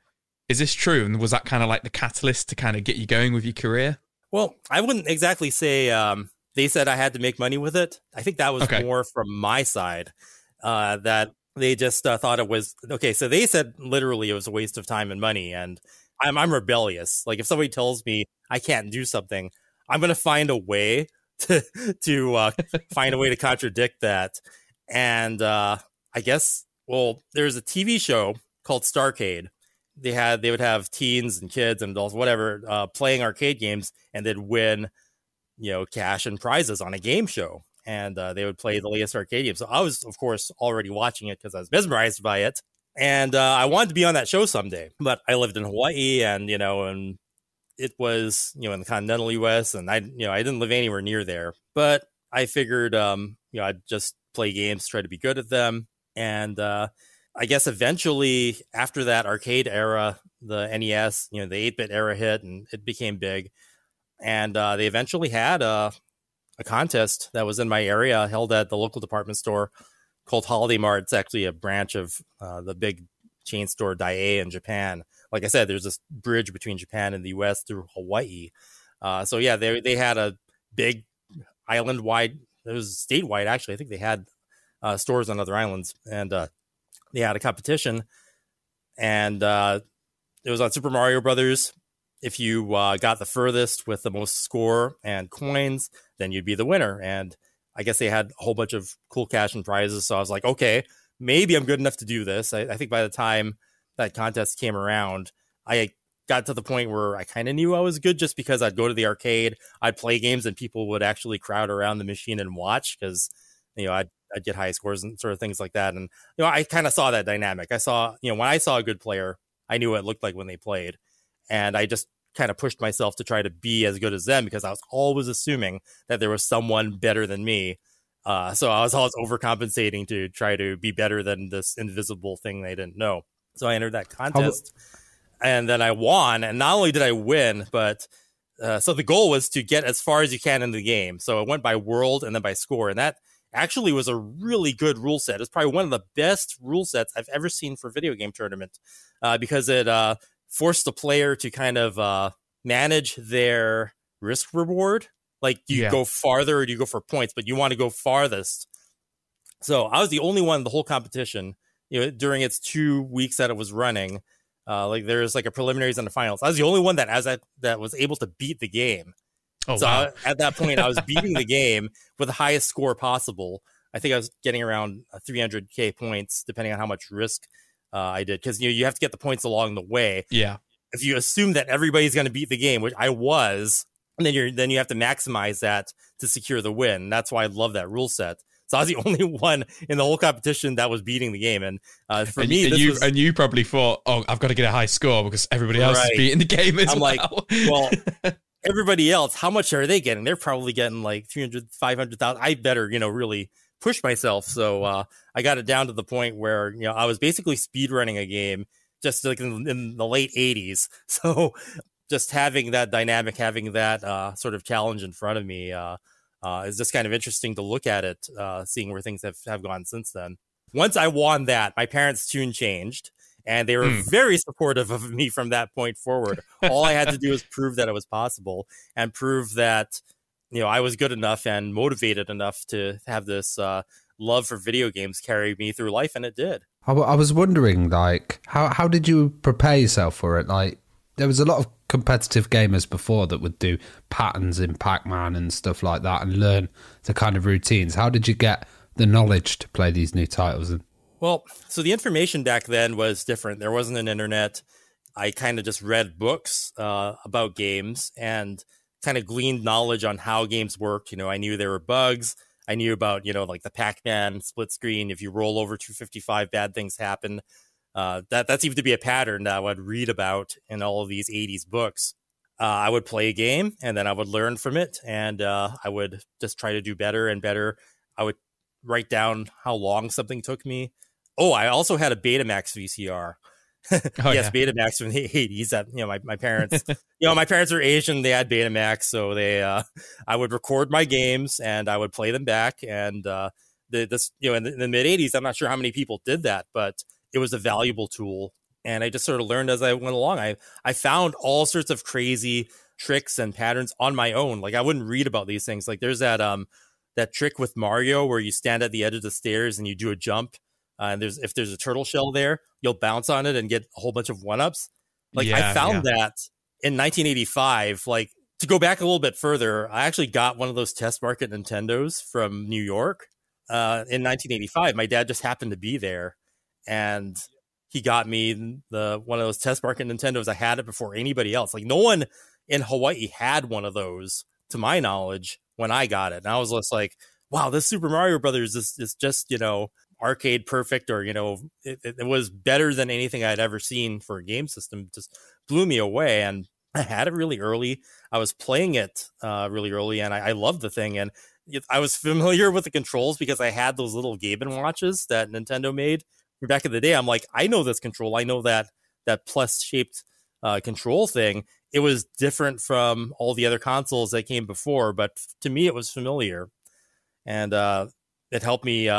Is this true? And was that kind of like the catalyst to kind of get you going with your career? Well, I wouldn't exactly say they said I had to make money with it. I think that was more from my side, that they just thought it was, okay, so they said literally it was a waste of time and money, and I'm rebellious. Like, if somebody tells me I can't do something, I'm going to find a way to find a way to contradict that. And I guess, well, there's a TV show called Starcade. They would have teens and kids and adults, whatever, playing arcade games, and they'd win, cash and prizes on a game show. And they would play the latest arcade game. So I was, of course, already watching it because I was mesmerized by it. And I wanted to be on that show someday. But I lived in Hawaii, and it was, in the continental U.S., and I didn't live anywhere near there. But I figured, I'd just play games, try to be good at them. And I guess eventually, after that arcade era, the NES, the 8-bit era hit, and it became big. And they eventually had a contest that was in my area, held at the local department store called Holiday Mart. It's actually a branch of the big chain store Daiei in Japan. Like I said, there's this bridge between Japan and the U.S. through Hawaii. So yeah, they had a big island-wide, it was statewide actually. I think they had stores on other islands, and they had a competition, and it was on Super Mario Brothers. If you got the furthest with the most score and coins, then you'd be the winner. And I guess they had a whole bunch of cool cash and prizes. So I was like, okay, maybe I'm good enough to do this. I think by the time that contest came around, I got to the point where I kind of knew I was good, just because I'd go to the arcade, I'd play games, and people would actually crowd around the machine and watch, because I'd get high scores and sort of things like that. And I kind of saw that dynamic. I saw, when I saw a good player, I knew what it looked like when they played, and I just kind of pushed myself to try to be as good as them, because I was always assuming that there was someone better than me. So I was always overcompensating to try to be better than this invisible thing they didn't know. So I entered that contest, and then I won. And not only did I win, but so the goal was to get as far as you can in the game. So it went by world and then by score. And that actually was a really good rule set. It's probably one of the best rule sets I've ever seen for a video game tournament, because it forced the player to kind of manage their risk reward. Like, do you go farther or do you go for points? But you want to go farthest. So I was the only one in the whole competition, during its 2 weeks that it was running. Like, there's like a preliminaries and the finals. I was the only one that was able to beat the game. Oh, so wow. At that point, I was beating the game with the highest score possible. I think I was getting around 300K points, depending on how much risk I did. Because you have to get the points along the way. Yeah. If you assume that everybody's going to beat the game, which I was, then you have to maximize that to secure the win. That's why I love that rule set. So I was the only one in the whole competition that was beating the game. And for me, you probably thought, oh, I've got to get a high score because everybody else is beating the game as well. Like, well, everybody else, how much are they getting? They're probably getting like 300, 500,000. I better, really push myself. So I got it down to the point where, I was basically speed running a game just like in the late 80s. So just having that dynamic, having that sort of challenge in front of me is just kind of interesting to look at it, seeing where things have gone since then. Once I won that, my parents' tune changed, and they were very supportive of me from that point forward. All I had to do was prove that it was possible, and prove that I was good enough and motivated enough to have this love for video games carry me through life, and it did. I was wondering, like, how did you prepare yourself for it? Like, there was a lot of competitive gamers before that would do patterns in Pac-Man and stuff like that and learn the kind of routines. How did you get the knowledge to play these new titles? Well, so the information back then was different. There wasn't an internet. I kind of just read books about games and kind of gleaned knowledge on how games worked. I knew there were bugs. I knew about, like the Pac-Man split screen. If you roll over 255, bad things happen. That seemed to be a pattern that I would read about in all of these 80s books. I would play a game, and then I would learn from it, and I would just try to do better and better. I would write down how long something took me. Oh, I also had a Betamax VCR. Yes, Betamax from the 80s. That my parents, my parents are Asian. They had Betamax, so they I would record my games and I would play them back. And in the mid 80s, I'm not sure how many people did that, but it was a valuable tool. And I just sort of learned as I went along. I found all sorts of crazy tricks and patterns on my own. Like I wouldn't read about these things. Like there's that trick with Mario where you stand at the edge of the stairs and you do a jump. And if there's a turtle shell there, you'll bounce on it and get a whole bunch of one-ups. Like I found that in 1985. Like to go back a little bit further, I actually got one of those test market Nintendos from New York in 1985. My dad just happened to be there, and he got me one of those test market Nintendos. I had it before anybody else. Like no one in Hawaii had one of those, to my knowledge, when I got it. And I was just like, wow, this Super Mario Brothers is just, arcade perfect, or, it was better than anything I'd ever seen for a game system. It just blew me away. And I had it really early. I was playing it really early, and I loved the thing. And I was familiar with the controls because I had those little Game & Watches that Nintendo made back in the day. I'm like, I know this control. I know that plus shaped control thing. It was different from all the other consoles that came before, but to me, it was familiar, and it helped me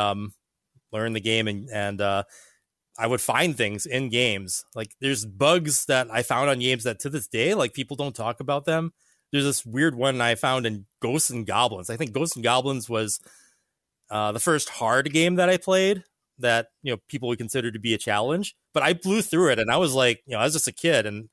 learn the game. And I would find things in games. Like there's bugs that I found on games that to this day, like people don't talk about them. There's this weird one I found in Ghosts and Goblins. I think Ghosts and Goblins was the first hard game that I played that people would consider to be a challenge, but I blew through it. And I was like, I was just a kid, and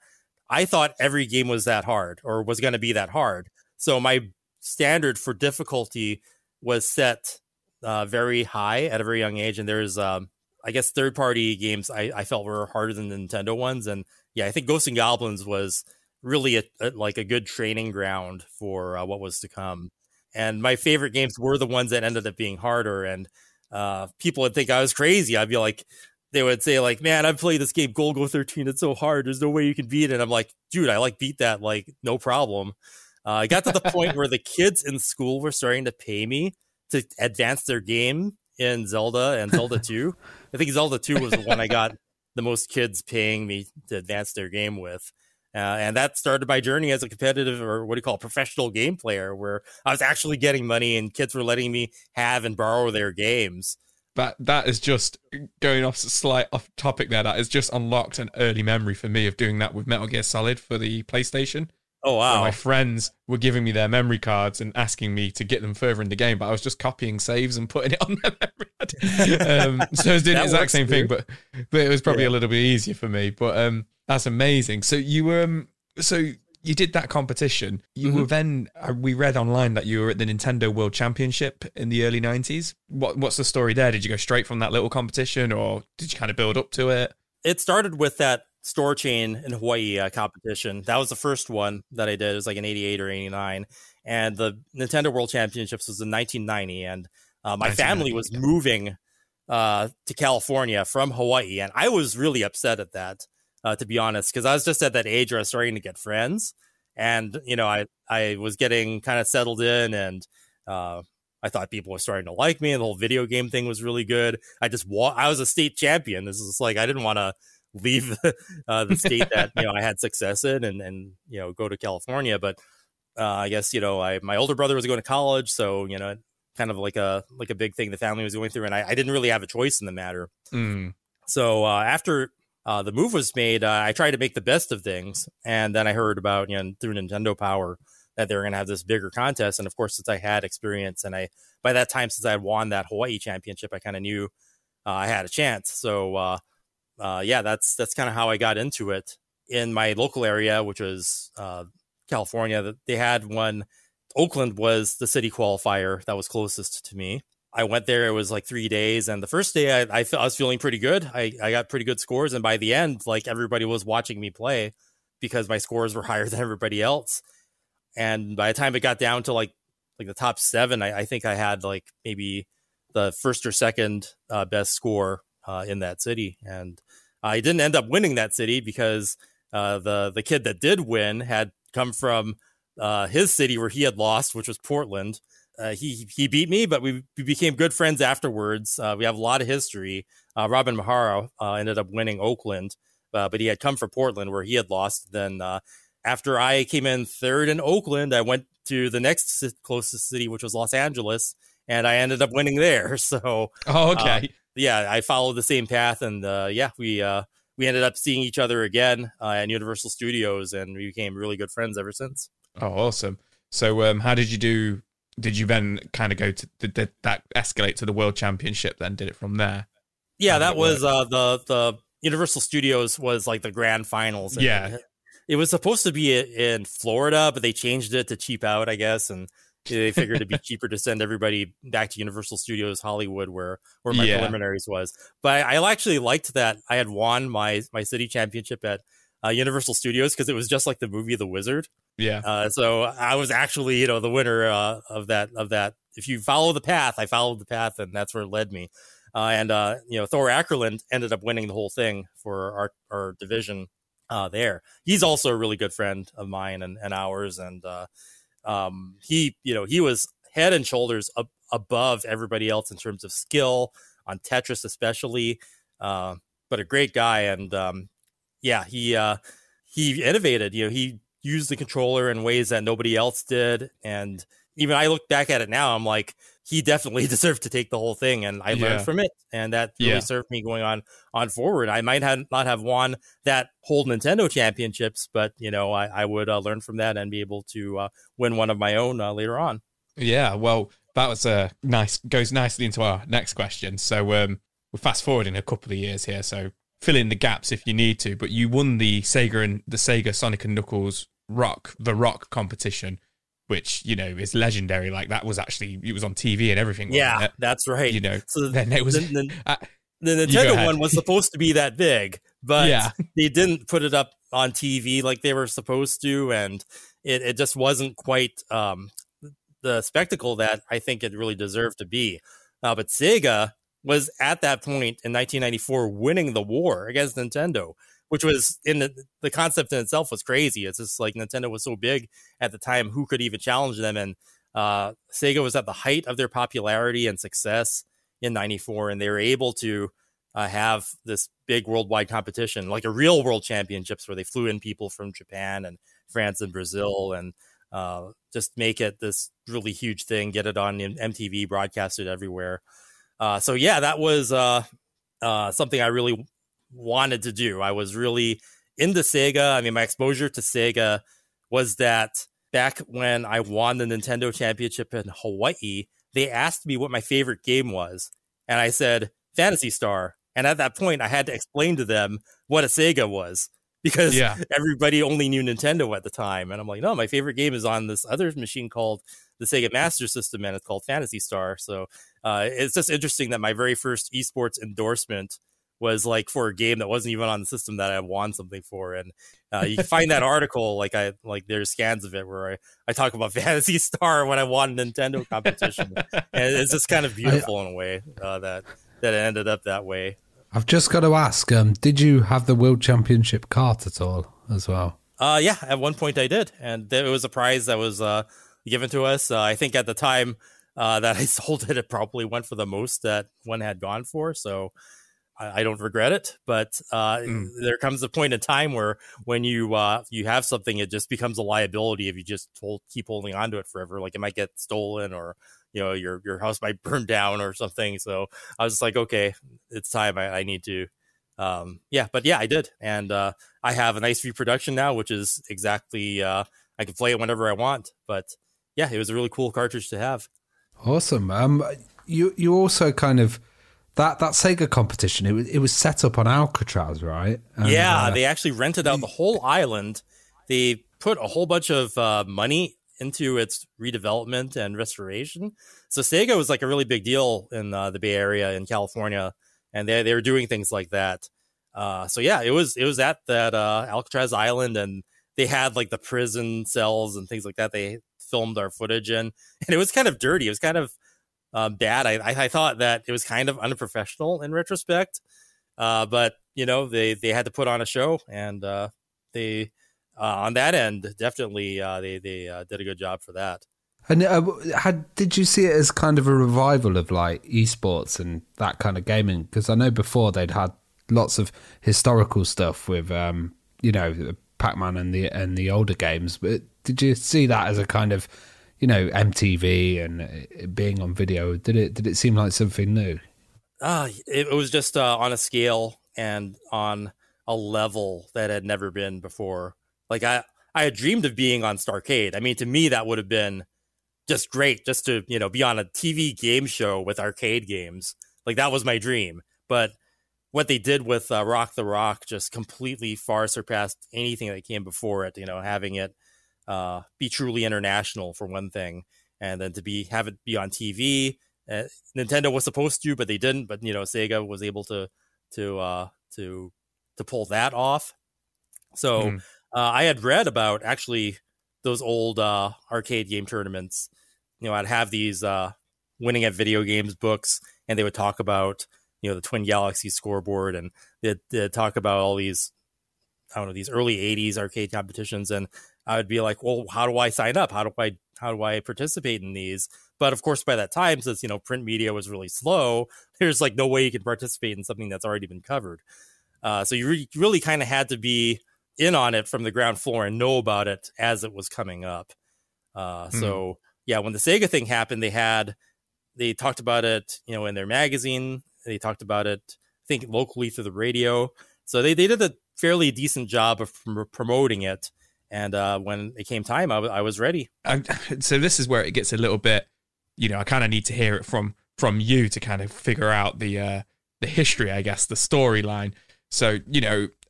I thought every game was that hard or was going to be that hard. So my standard for difficulty was set very high at a very young age. And there's, I guess, third-party games I felt were harder than the Nintendo ones. And yeah, I think Ghosts and Goblins was really a good training ground for what was to come. And my favorite games were the ones that ended up being harder. And people would think I was crazy. I'd be like, they would say like, man, I've played this game Golgo 13. It's so hard. There's no way you can beat it. And I'm like, dude, I beat that. No problem. I got to the point where the kids in school were starting to pay me to advance their game in Zelda and Zelda 2. I think Zelda 2 was the one I got the most kids paying me to advance their game with. And that started my journey as a competitive, or what do you call it, professional game player, where I was actually getting money and kids were letting me have and borrow their games. That is just going off topic there. That has just unlocked an early memory for me of doing that with Metal Gear Solid for the PlayStation. Oh, wow. My friends were giving me their memory cards and asking me to get them further in the game, but I was just copying saves and putting it on their memory card. So I was doing the exact same thing, but it was probably a little bit easier for me. But that's amazing. So you did that competition. You were then, we read online that you were at the Nintendo World Championship in the early 90s. What's the story there? Did you go straight from that little competition, or did you kind of build up to it? It started with that store chain in Hawaii competition. That was the first one that I did. It was like in 88 or 89. And the Nintendo World Championships was in 1990. And my family was moving to California from Hawaii. And I was really upset at that. To be honest, because I was just at that age where I was starting to get friends, and I was getting kind of settled in, and I thought people were starting to like me, and the whole video game thing was really good. I was a state champion. This is like, I didn't want to leave the state that I had success in, and go to California. But I guess my older brother was going to college, so kind of like a big thing the family was going through, and I didn't really have a choice in the matter. So after the move was made, I tried to make the best of things. And then I heard about, through Nintendo Power, that they were going to have this bigger contest. And of course, since I had experience, and by that time, since I had won that Hawaii championship, I kind of knew I had a chance. So that's kind of how I got into it. In my local area, which was California, they had one. Oakland was the city qualifier that was closest to me. I went there. It was like 3 days. And the first day I was feeling pretty good. I got pretty good scores. And by the end, like, everybody was watching me play because my scores were higher than everybody else. And by the time it got down to like the top 7, I think I had like maybe the first or second best score in that city. And I didn't end up winning that city because the kid that did win had come from his city where he had lost, which was Portland. He beat me, but we became good friends afterwards. We have a lot of history. Robin Mahara ended up winning Oakland. but he had come from Portland where he had lost. Then after I came in third in Oakland, I went to the next closest city, which was Los Angeles, and I ended up winning there. So, okay. Yeah, I followed the same path, and we ended up seeing each other again at Universal Studios, and we became really good friends ever since. Oh, awesome. So how did you do? Did you then kind of go to, did that escalate to the World Championship then? Did it from there? Yeah, that was the Universal Studios was like the grand finals. Yeah. It was supposed to be in Florida, but they changed it to cheap out, I guess, and they figured it'd be cheaper to send everybody back to Universal Studios Hollywood, where my preliminaries was. But I actually liked that I had won my city championship at Universal Studios because it was just like the movie The Wizard. Yeah. So I was actually, the winner of that. If you follow the path, I followed the path, and that's where it led me. And Thor Ackerland ended up winning the whole thing for our division there. He's also a really good friend of mine and ours, and he was head and shoulders above everybody else in terms of skill on Tetris, especially. But a great guy, and he innovated. He used the controller in ways that nobody else did, and even I look back at it now, I'm like, he definitely deserved to take the whole thing, and I learned from it, and that really served me going on forward. I might not have won that whole Nintendo championships, but I would learn from that and be able to win one of my own later on. Yeah, well, that was goes nicely into our next question. So we're fast forwarding a couple of years here, so fill in the gaps if you need to. But you won the Sega Sonic and Knuckles Rock competition, which is legendary. Like that was actually, it was on TV and everything. Yeah, that's right. So then it was the Nintendo one was supposed to be that big, but they didn't put it up on TV like they were supposed to, and it just wasn't quite the spectacle that I think it really deserved to be. But Sega was at that point in 1994 winning the war against Nintendo, which was in the concept in itself was crazy. It's just like Nintendo was so big at the time, who could even challenge them? And Sega was at the height of their popularity and success in 94, and they were able to have this big worldwide competition, like a real world championships where they flew in people from Japan and France and Brazil, and just make it this really huge thing, get it on MTV, broadcasted everywhere. So yeah, that was something I really wanted to do. I was really into Sega. I mean, my exposure to Sega was that back when I won the Nintendo Championship in Hawaii, they asked me what my favorite game was, and I said Phantasy Star. And at that point, I had to explain to them what a Sega was, because everybody only knew Nintendo at the time. And I'm like, no, my favorite game is on this other machine called the Sega Master System, and it's called Phantasy Star. So it's just interesting that my very first esports endorsement was like for a game that wasn't even on the system that I won something for. And you can find that article, like there's scans of it where I talk about Phantasy Star when I won a Nintendo competition. And it's just kind of beautiful in a way that it ended up that way. I've just got to ask, did you have the World Championship cart at all as well? Yeah, at one point I did. And it was a prize that was given to us. I think at the time that I sold it, it probably went for the most that one had gone for. So I don't regret it, but there comes a point in time where when you have something, it just becomes a liability if you just keep holding on to it forever. Like it might get stolen, or your house might burn down or something. So I was just like, okay, it's time. I need to. I did, and I have a nice reproduction now, which is exactly I can play it whenever I want. But yeah, it was a really cool cartridge to have. Awesome. You also kind of. That Sega competition, it was set up on Alcatraz, right? And, they actually rented out the whole island. They put a whole bunch of money into its redevelopment and restoration. So Sega was like a really big deal in the Bay Area in California, and they were doing things like that. It was at that Alcatraz Island, and they had like the prison cells and things like that. They filmed our footage in, and it was kind of dirty. It was kind of bad. I thought that it was kind of unprofessional in retrospect, but they had to put on a show, and they on that end definitely they did a good job for that. And did you see it as kind of a revival of like esports and that kind of gaming? Because I know before they'd had lots of historical stuff with Pac-Man and the older games. But did you see that as a kind of MTV and being on video? Did it seem like something new? It was just on a scale and on a level that had never been before. Like I had dreamed of being on Starcade. I mean, to me, that would have been just great, just to be on a TV game show with arcade games. Like that was my dream. But what they did with Rock the Rock just completely far surpassed anything that came before it. Having it be truly international for one thing, and then to have it be on TV. Nintendo was supposed to, but they didn't. But Sega was able to pull that off. So I had read about actually those old arcade game tournaments. I'd have these winning at video games books, and they would talk about the Twin Galaxies scoreboard, and they'd talk about all these these early '80s arcade competitions, and I would be like, well, how do I sign up? How do I participate in these? But of course, by that time, since print media was really slow, there's like no way you could participate in something that's already been covered. So you really kind of had to be in on it from the ground floor and know about it as it was coming up. So yeah, when the Sega thing happened, they talked about it, in their magazine. They talked about it, I think, locally through the radio. So they did a fairly decent job of promoting it. And when it came time, I was ready. So this is where it gets a little bit, I kind of need to hear it from you to kind of figure out the history, I guess, the storyline. So,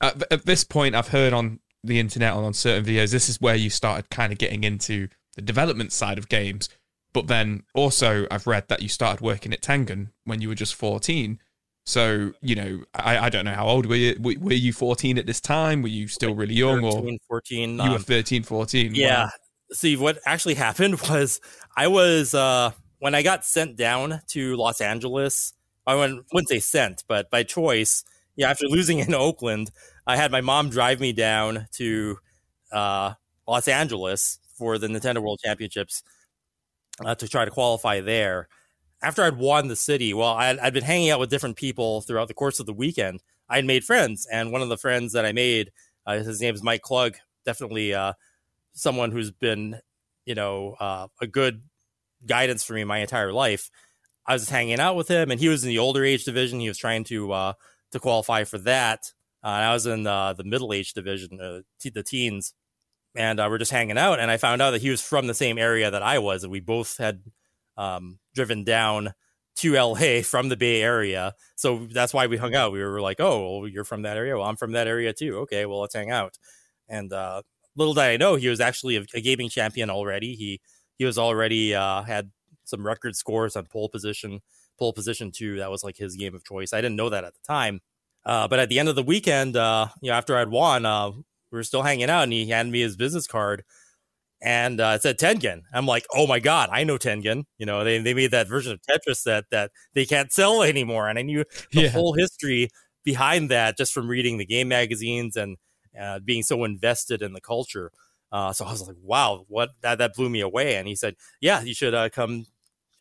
at this point, I've heard on the internet on certain videos, this is where you started kind of getting into the development side of games. But then also I've read that you started working at Tengen when you were just 14. So, I don't know, how old were you? Were you 14 at this time? Were you still really young? 13, 14. You were 13, 14. Yeah. Wow. See, what actually happened was I was, when I got sent down to Los Angeles, I wouldn't say sent, but by choice, after losing in Oakland, I had my mom drive me down to Los Angeles for the Nintendo World Championships to try to qualify there. After I'd won the city, well, I'd been hanging out with different people throughout the course of the weekend. I'd made friends, and one of the friends that I made, his name is Mike Klug, definitely someone who's been, a good guidance for me my entire life. I was hanging out with him, and he was in the older age division. He was trying to qualify for that. And I was in the middle age division, the teens, and we're just hanging out. And I found out that he was from the same area that I was, and we both had driven down to LA from the Bay Area. So that's why we hung out. We were like, oh, well, you're from that area. Well, I'm from that area too. Okay, well, let's hang out. And little did I know, he was actually a gaming champion already. He was already had some record scores on pole position 2. That was like his game of choice. I didn't know that at the time. But at the end of the weekend, after I'd won, we were still hanging out, and he handed me his business card. And it said Tengen. I'm like, oh my God, I know Tengen. They made that version of Tetris that they can't sell anymore. And I knew the whole history behind that just from reading the game magazines and being so invested in the culture. So I was like, wow, that blew me away. And he said, yeah, you should come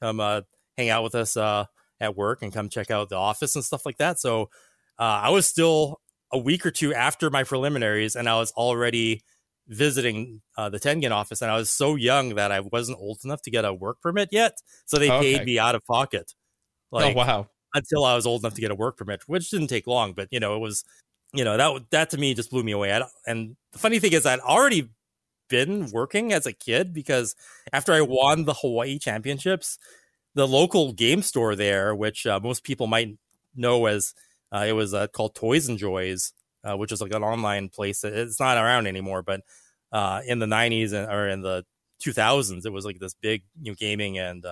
hang out with us at work and come check out the office and stuff like that. So I was still a week or two after my preliminaries, and I was already visiting the Tengen office, and I was so young that I wasn't old enough to get a work permit yet, so they paid me out of pocket. Oh wow! Until I was old enough to get a work permit, which didn't take long, but it was, that to me just blew me away. And the funny thing is, I'd already been working as a kid, because after I won the Hawaii Championships, the local game store there, which most people might know as it was called Toys and Joys, which is like an online place. It's not around anymore, but in the 90s or in the 2000s, it was like this big gaming and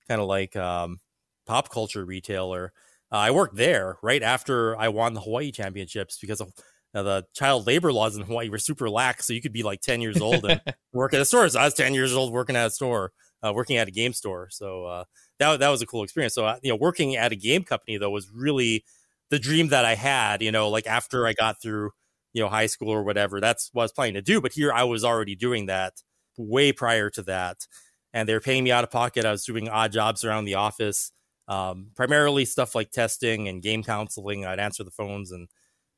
kind of like pop culture retailer. I worked there right after I won the Hawaii Championships, because of the child labor laws in Hawaii were super lax. So you could be like 10 years old and work at a store. So I was 10 years old working at a store, working at a game store. So that was a cool experience. So, working at a game company, though, was really the dream that I had, like after I got through, high school or whatever. That's what I was planning to do. But here I was already doing that way prior to that. And they were paying me out of pocket. I was doing odd jobs around the office. Primarily stuff like testing and game counseling. I'd answer the phones, and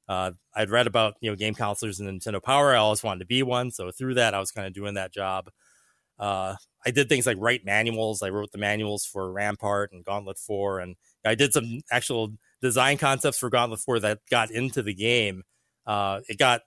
I'd read about game counselors in Nintendo Power. I always wanted to be one, so through that, I was kind of doing that job. I did things like write manuals. I wrote the manuals for Rampart and Gauntlet 4, and I did some actual design concepts for Gauntlet 4 that got into the game. It got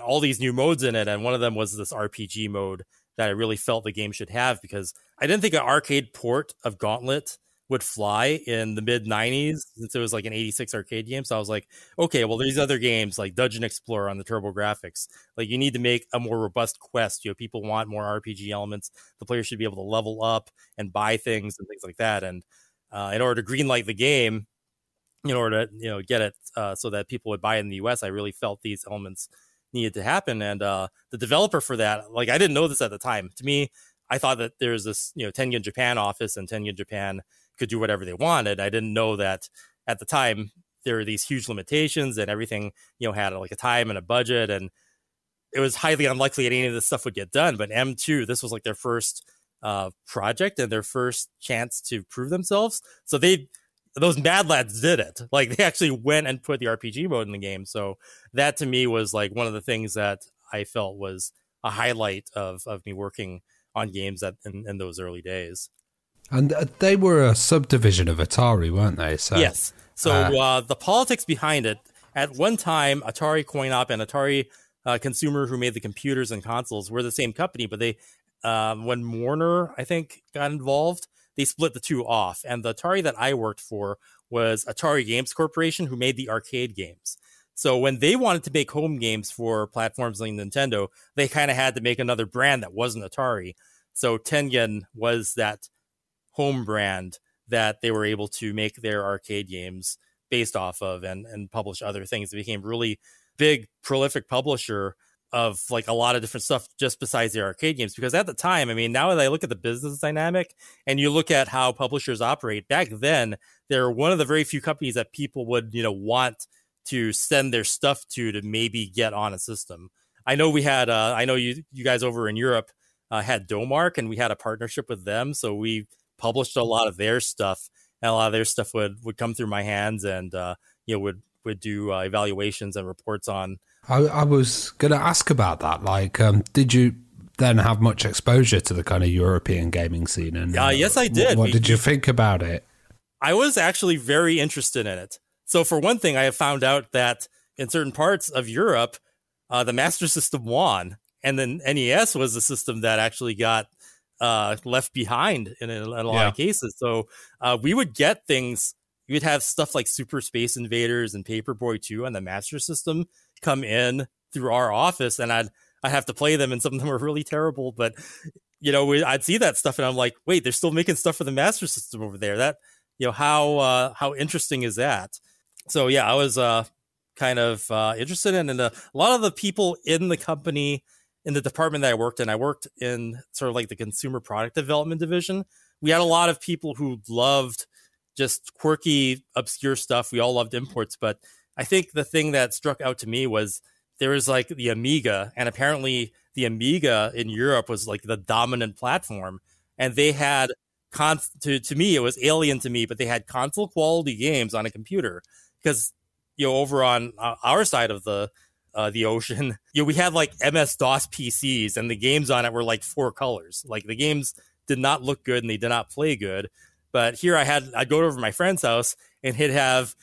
all these new modes in it, and one of them was this RPG mode that I really felt the game should have, because I didn't think an arcade port of Gauntlet would fly in the mid-90s, since it was like an 86 arcade game. So I was like, okay, well, there's other games like Dungeon Explorer on the TurboGrafx. Like, you need to make a more robust quest. People want more RPG elements. The player should be able to level up and buy things and things like that. And in order to greenlight the game, in order to get it so that people would buy it in the US, I really felt these elements needed to happen. And the developer for that, like, I didn't know this at the time. To me, I thought that there's this Tengen Japan office, and Tengen Japan could do whatever they wanted. I didn't know that at the time there were these huge limitations, and everything had like a time and a budget, and it was highly unlikely that any of this stuff would get done. But M2, this was like their first project and their first chance to prove themselves. So those mad lads did it. Like, they actually went and put the RPG mode in the game. So that to me was like one of the things that I felt was a highlight of me working on games in those early days. And they were a subdivision of Atari, weren't they? So, yes. So the politics behind it, at one time, Atari Coin-Op and Atari Consumer, who made the computers and consoles, were the same company. But they, when Warner, I think, got involved, they split the two off. And the Atari that I worked for was Atari Games Corporation, who made the arcade games. So when they wanted to make home games for platforms like Nintendo, they kind of had to make another brand that wasn't Atari. So Tengen was that home brand that they were able to make their arcade games based off of, and publish other things. It became really big, prolific publisher of like a lot of different stuff just besides their arcade games. Because at the time, I mean, now that I look at the business dynamic and you look at how publishers operate, back then, they're one of the very few companies that people would, want to send their stuff to maybe get on a system. I know we had, I know you guys over in Europe had Domark, and we had a partnership with them. So we published a lot of their stuff, and a lot of their stuff would come through my hands, and would do evaluations and reports on. I was going to ask about that. Like, did you then have much exposure to the kind of European gaming scene? And yes, I did. What did you think about it? I was actually very interested in it. So for one thing, I have found out that in certain parts of Europe, the Master System won, and then NES was the system that actually got left behind in a lot of cases. So we would get things. You would have stuff like Super Space Invaders and Paperboy 2 on the Master System come in through our office, and I'd have to play them, and some of them were really terrible. But I'd see that stuff, and I'm like, wait, they're still making stuff for the Master System over there. That how interesting is that? So yeah, I was kind of interested in, and a lot of the people in the company, in the department that I worked in sort of like the consumer product development division. We had a lot of people who loved just quirky, obscure stuff. We all loved imports, but I think the thing that struck out to me was there was like the Amiga, and apparently the Amiga in Europe was like the dominant platform, and they had to me, it was alien to me, but they had console quality games on a computer, because over on our side of the ocean, we had like MS-DOS PCs, and the games on it were like 4 colors. Like, the games did not look good and they did not play good. But here I'd go over to my friend's house, and he'd have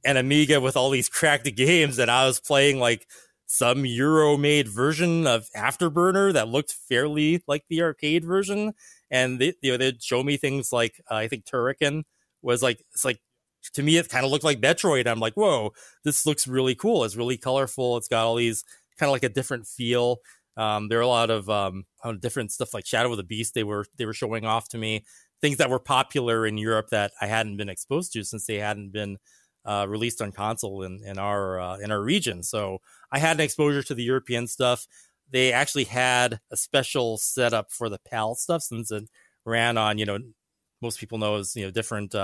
an Amiga with all these cracked games, and I was playing like some Euro-made version of Afterburner that looked fairly like the arcade version. And they'd show me things like I think Turrican was like, it's like, to me, it kind of looked like Metroid. I'm like, whoa, this looks really cool. It's really colorful. It's got all these kind of like a different feel. There are a lot of different stuff like Shadow of the Beast. They were showing off to me things that were popular in Europe that I hadn't been exposed to, since they hadn't been released on console in our region. So I had an exposure to the European stuff. They actually had a special setup for the PAL stuff, since it ran on, most people know as different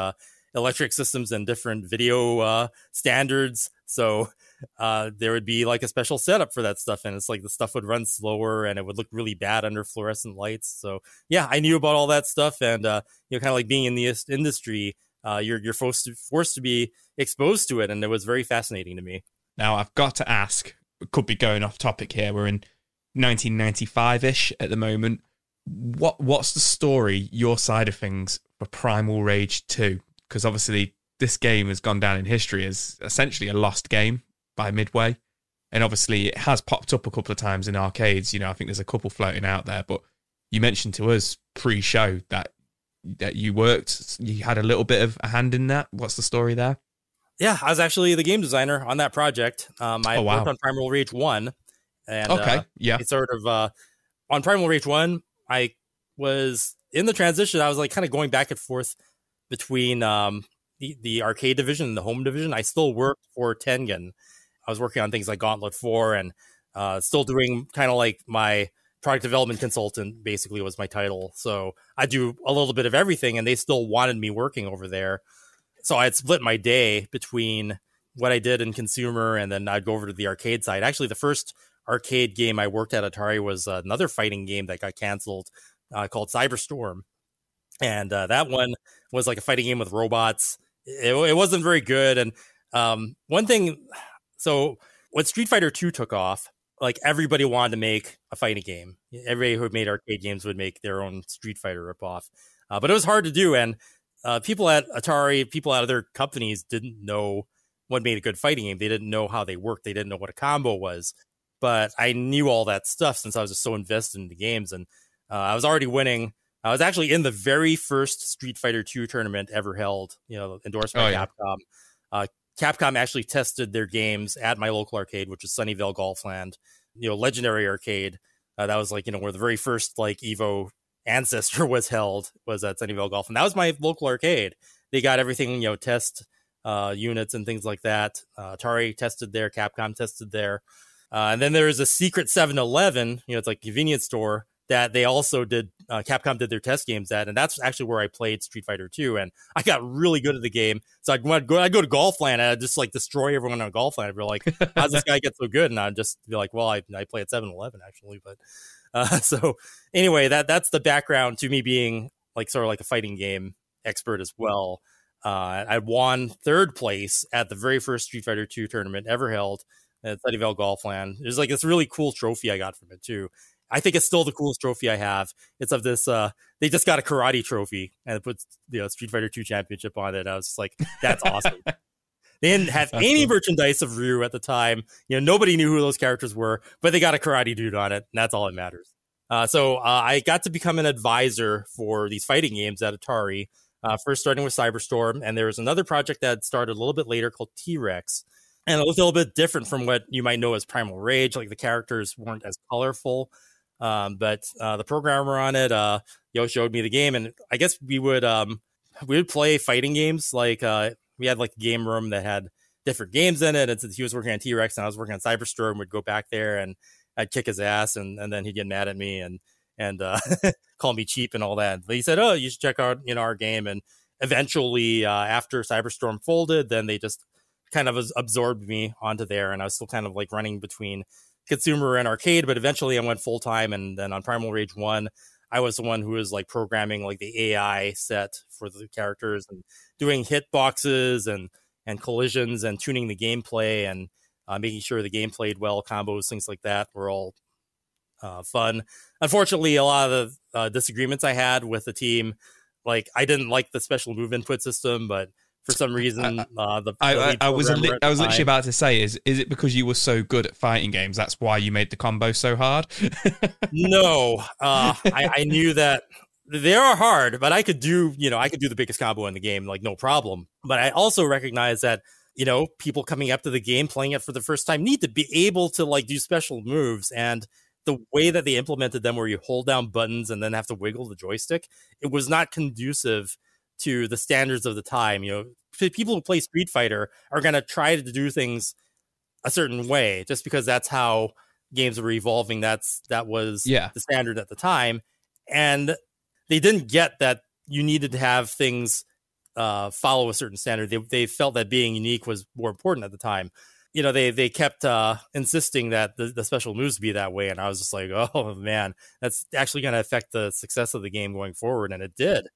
electric systems and different video standards. So there would be like a special setup for that stuff. And it's like the stuff would run slower and it would look really bad under fluorescent lights. So yeah, I knew about all that stuff. And, kind of like being in the industry, you're forced to be exposed to it. And it was very fascinating to me. Now, I've got to ask, it could be going off topic here. We're in 1995-ish at the moment. What's the story, your side of things, for Primal Rage 2? Because obviously this game has gone down in history as essentially a lost game by Midway. And obviously it has popped up a couple of times in arcades. I think there's a couple floating out there. But you mentioned to us pre-show that you had a little bit of a hand in that. What's the story there? Yeah, I was actually the game designer on that project. I worked on Primal Rage 1. And it's sort of on Primal Rage 1, I was in the transition. I was like kind of going back and forth between the arcade division and the home division. I still worked for Tengen. I was working on things like Gauntlet 4 and still doing kind of like my product development consultant, basically was my title. So I do a little bit of everything, and they still wanted me working over there. So I had split my day between what I did in consumer, and then I'd go over to the arcade side. Actually, the first arcade game I worked at Atari was another fighting game that got canceled called Cyberstorm. And that one was like a fighting game with robots. It wasn't very good. And one thing, so when Street Fighter 2 took off, like everybody wanted to make a fighting game. Everybody who made arcade games would make their own Street Fighter ripoff. But it was hard to do. And people at Atari, people at other companies didn't know what made a good fighting game. They didn't know how they worked. They didn't know what a combo was. But I knew all that stuff since I was just so invested in the games. And I was already winning. I was actually in the very first Street Fighter 2 tournament ever held, endorsed by Capcom. Capcom actually tested their games at my local arcade, which is Sunnyvale Golfland, legendary arcade. That was like, where the very first like Evo ancestor was held, was at Sunnyvale Golfland. That was my local arcade. They got everything, test units and things like that. Atari tested there, Capcom tested there. And then there was a secret 7-Eleven, it's like a convenience store that they also did, Capcom did their test games at, and that's actually where I played Street Fighter 2, and I got really good at the game. So I'd go to Golfland, and I'd just like destroy everyone on Golfland. I'd be like, how's this guy get so good? And I'd just be like, well, I play at 7-Eleven actually. But so anyway, that's the background to me being like sort of like a fighting game expert as well. I won third place at the very first Street Fighter 2 tournament ever held at Sunnyvale Golfland. There's like this really cool trophy I got from it too. I think it's still the coolest trophy I have. It's of this, they just got a karate trophy and it puts Street Fighter 2 championship on it. I was just like, that's awesome. They didn't have any merchandise of Ryu at the time. Nobody knew who those characters were, but they got a karate dude on it, and that's all that matters. So I got to become an advisor for these fighting games at Atari, first starting with Cyberstorm, and there was another project that started a little bit later called T-Rex. And it was a little bit different from what you might know as Primal Rage. Like the characters weren't as colorful. But the programmer on it, showed me the game, and I guess we would play fighting games. Like we had like a game room that had different games in it. And since he was working on T-Rex and I was working on Cyberstorm, we'd go back there and I'd kick his ass, and then he'd get mad at me and call me cheap and all that. But he said, "Oh, you should check out our game." And eventually, after Cyberstorm folded, then they just kind of absorbed me onto there, and I was still kind of like running between consumer and arcade, but eventually I went full time. And then on Primal Rage 1, I was the one who was like programming like the AI set for the characters and doing hitboxes and collisions and tuning the gameplay and making sure the game played well, combos, things like that were all fun. Unfortunately, a lot of the disagreements I had with the team, like I didn't like the special move input system, but for some reason, I was literally about to say, is it because you were so good at fighting games? That's why you made the combo so hard? No, I knew that they are hard, but I could do the biggest combo in the game, like no problem. But I also recognize that, people coming up to the game, playing it for the first time, need to be able to like do special moves. And the way that they implemented them, where you hold down buttons and then have to wiggle the joystick, it was not conducive to the standards of the time. People who play Street Fighter are going to try to do things a certain way just because that's how games were evolving. That was the standard at the time. And they didn't get that you needed to have things follow a certain standard. They felt that being unique was more important at the time. they kept insisting that the special moves be that way. And I was just like, oh, man, that's actually going to affect the success of the game going forward. And it did.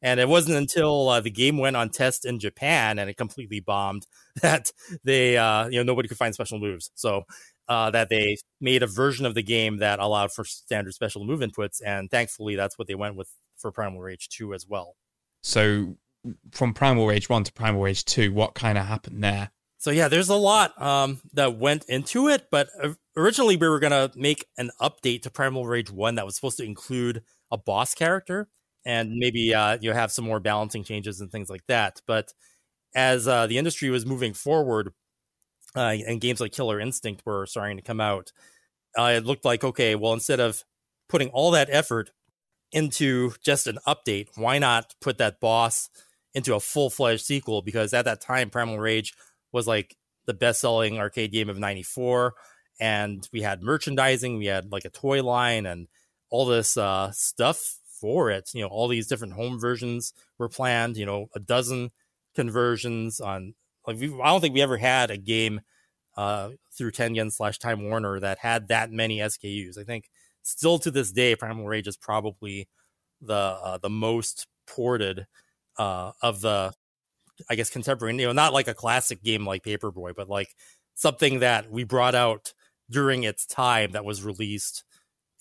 And it wasn't until the game went on test in Japan and it completely bombed that they, nobody could find special moves. So that they made a version of the game that allowed for standard special move inputs. And thankfully, that's what they went with for Primal Rage 2 as well. So from Primal Rage 1 to Primal Rage 2, what kind of happened there? So yeah, there's a lot that went into it, but originally we were going to make an update to Primal Rage 1 that was supposed to include a boss character and maybe have some more balancing changes and things like that. But as the industry was moving forward and games like Killer Instinct were starting to come out, it looked like, okay, well, instead of putting all that effort into just an update, why not put that boss into a full-fledged sequel? Because at that time, Primal Rage was like the best-selling arcade game of '94, and we had merchandising, we had like a toy line and all this stuff for it. All these different home versions were planned, a dozen conversions on, I don't think we ever had a game through Tengen/Time Warner that had that many SKUs. I think still to this day, Primal Rage is probably the most ported of the, I guess, contemporary, not like a classic game like Paperboy, but like something that we brought out during its time that was released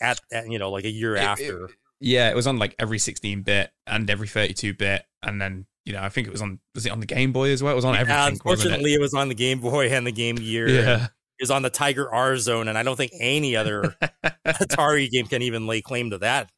at like a year after. It was on like every 16-bit and every 32-bit. And then, I think was it on the Game Boy as well? It was on everything. Unfortunately, it was on the Game Boy and the Game Gear. Yeah. It was on the Tiger R Zone. And I don't think any other Atari game can even lay claim to that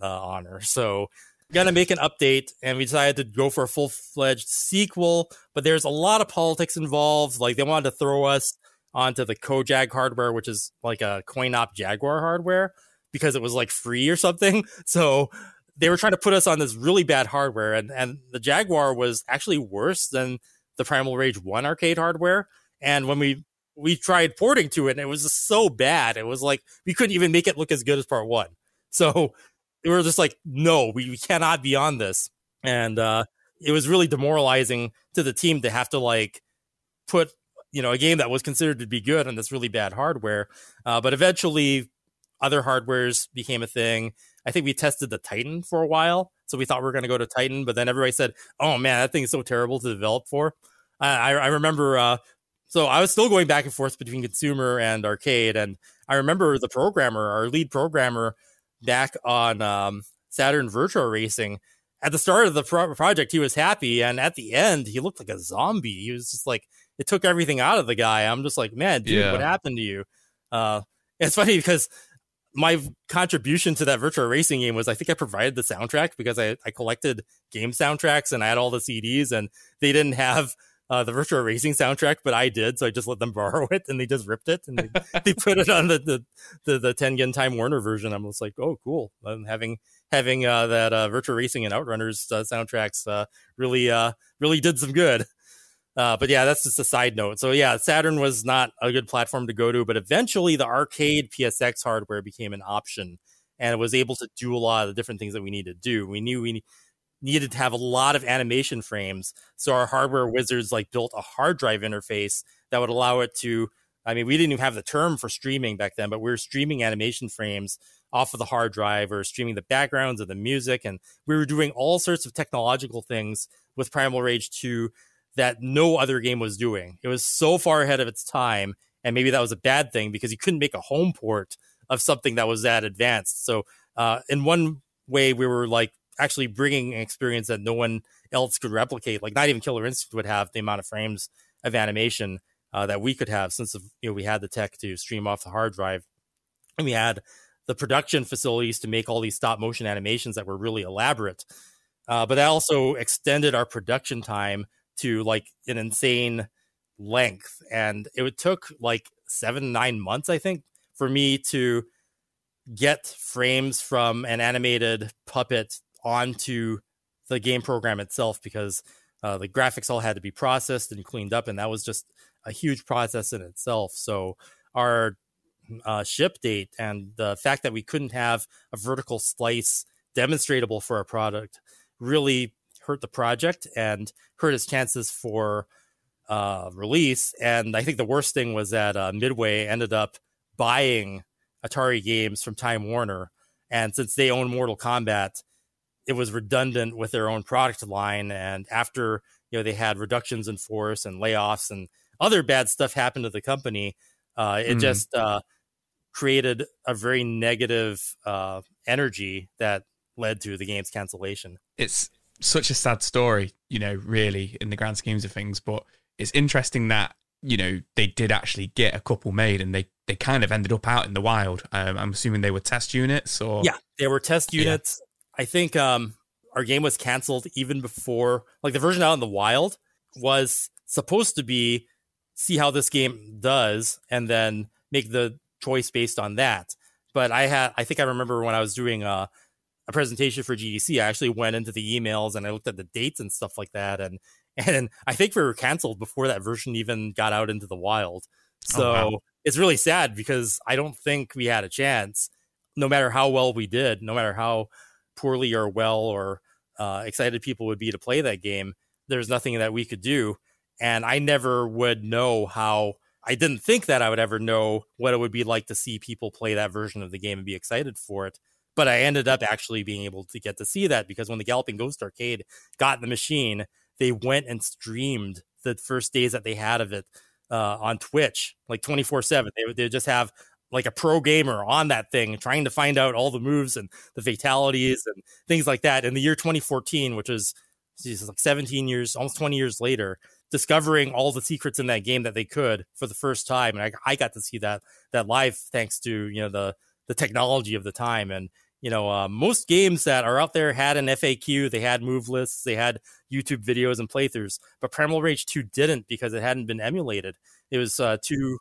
honor. So gonna make an update, and we decided to go for a full-fledged sequel, but there's a lot of politics involved. Like, they wanted to throw us onto the Kojak hardware, which is like a coin-op Jaguar hardware, because it was like free or something. So they were trying to put us on this really bad hardware, and the Jaguar was actually worse than the Primal Rage 1 arcade hardware. And when we tried porting to it, and it was just so bad, it was like we couldn't even make it look as good as part 1. So we were just like, no, we cannot be on this. And it was really demoralizing to the team to have to like put, a game that was considered to be good on this really bad hardware. But eventually other hardwares became a thing. I think we tested the Titan for a while. So we thought we were going to go to Titan, but then everybody said, oh man, that thing is so terrible to develop for. I remember, so I was still going back and forth between consumer and arcade. And I remember the programmer, our lead programmer, back on Saturn Virtua Racing, at the start of the project, he was happy, and at the end, he looked like a zombie. He was just like, it took everything out of the guy. I'm just like, man, dude, what happened to you? It's funny because my contribution to that Virtua Racing game was, I think I provided the soundtrack because I collected game soundtracks and I had all the CDs, and they didn't have the Virtua Racing soundtrack, but I did, so I just let them borrow it, and they just ripped it, and they put it on the Tengen Time Warner version. I'm just like, oh, cool. Having that Virtua Racing and Outrunners soundtracks really did some good. But yeah, that's just a side note. So yeah, Saturn was not a good platform to go to, but eventually the arcade PSX hardware became an option, and it was able to do a lot of the different things that we needed to do. We knew we needed to have a lot of animation frames. So our hardware wizards like built a hard drive interface that would allow it to, I mean, we didn't even have the term for streaming back then, but we were streaming animation frames off of the hard drive, or streaming the backgrounds of the music. And we were doing all sorts of technological things with Primal Rage 2 that no other game was doing. It was so far ahead of its time. And maybe that was a bad thing because you couldn't make a home port of something that was that advanced. So in one way, we were like actually bringing an experience that no one else could replicate. Like not even Killer Instinct would have the amount of frames of animation that we could have, since we had the tech to stream off the hard drive, and we had the production facilities to make all these stop motion animations that were really elaborate. But that also extended our production time to like an insane length, and it took like 7-9 months, I think, for me to get frames from an animated puppet onto the game program itself, because the graphics all had to be processed and cleaned up, and that was just a huge process in itself. So our ship date and the fact that we couldn't have a vertical slice demonstratable for a product really hurt the project and hurt its chances for release. And I think the worst thing was that Midway ended up buying Atari games from Time Warner. And since they own Mortal Kombat, it was redundant with their own product line. And after, they had reductions in force and layoffs and other bad stuff happened to the company, it just created a very negative energy that led to the game's cancellation. It's such a sad story, really, in the grand schemes of things. But it's interesting that, they did actually get a couple made and they kind of ended up out in the wild. I'm assuming they were test units or... Yeah, they were test units. Yeah. I think our game was canceled even before, like the version out in the wild was supposed to be see how this game does and then make the choice based on that. But I think I remember when I was doing a presentation for GDC, I actually went into the emails and I looked at the dates and stuff like that. And I think we were canceled before that version even got out into the wild. So It's really sad because I don't think we had a chance, no matter how well we did, no matter how poorly or well or excited people would be to play that game. There's nothing that we could do. And I never would know I didn't think that I would ever know what it would be like to see people play that version of the game and be excited for it. But I ended up actually being able to get to see that because when the Galloping Ghost arcade got in the machine, they went and streamed the first days that they had of it on Twitch, like 24/7. They would just have like a pro gamer on that thing trying to find out all the moves and the fatalities and things like that. In the year 2014, which is like 17 years, almost 20 years later, discovering all the secrets in that game that they could for the first time. And I got to see that live thanks to, the technology of the time. And, most games that are out there had an FAQ, they had move lists, they had YouTube videos and playthroughs, but Primal Rage 2 didn't because it hadn't been emulated. It was too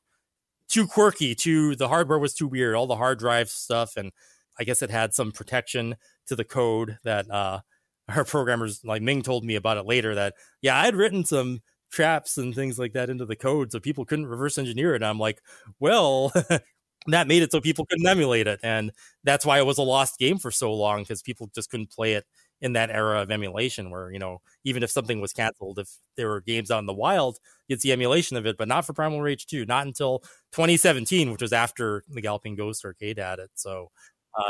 quirky, the hardware was too weird, all the hard drive stuff. And I guess it had some protection to the code that our programmers like Ming told me about it later that, I had written some traps and things like that into the code so people couldn't reverse engineer it. And I'm like, well, that made it so people couldn't emulate it. And that's why it was a lost game for so long, because people just couldn't play it in that era of emulation where, even if something was canceled, if there were games out in the wild, you'd see emulation of it, but not for Primal Rage 2, not until 2017, which was after the Galloping Ghost arcade had it. So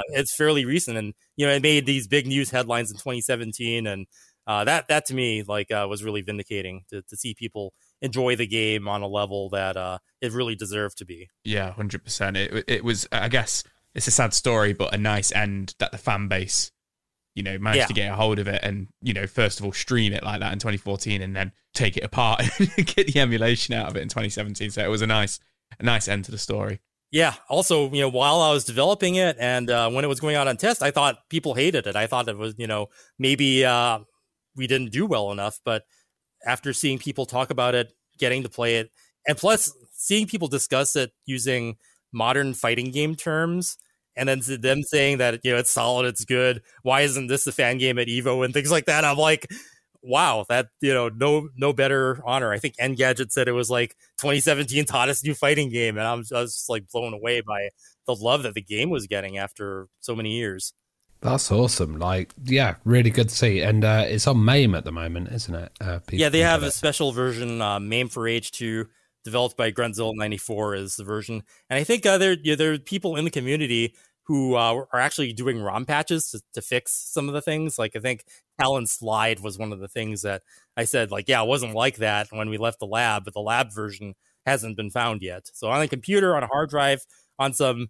it's fairly recent. And, it made these big news headlines in 2017. And that to me, was really vindicating to see people enjoy the game on a level that it really deserved to be. Yeah, 100%. It was, I guess, it's a sad story, but a nice end that the fan base, managed to get a hold of it and, first of all, stream it like that in 2014 and then take it apart and get the emulation out of it in 2017. So it was a nice end to the story. Yeah. Also, while I was developing it and when it was going out on test, I thought people hated it. I thought it was, maybe we didn't do well enough. But after seeing people talk about it, getting to play it, and plus seeing people discuss it using modern fighting game terms, and then them saying that, it's solid, it's good. Why isn't this a fan game at EVO and things like that? I'm like, wow, that, no better honor. I think Engadget said it was like 2017's hottest new fighting game. And I was just like blown away by the love that the game was getting after so many years. That's awesome. Really good to see. And it's on MAME at the moment, isn't it? They have a special version, MAME for Rage 2, developed by Grunzilla 94 is the version. And I think there are people in the community who are actually doing ROM patches to fix some of the things. Like I think Talon Slide was one of the things that I said, it wasn't like that when we left the lab, but the lab version hasn't been found yet. So on a computer, on a hard drive, on some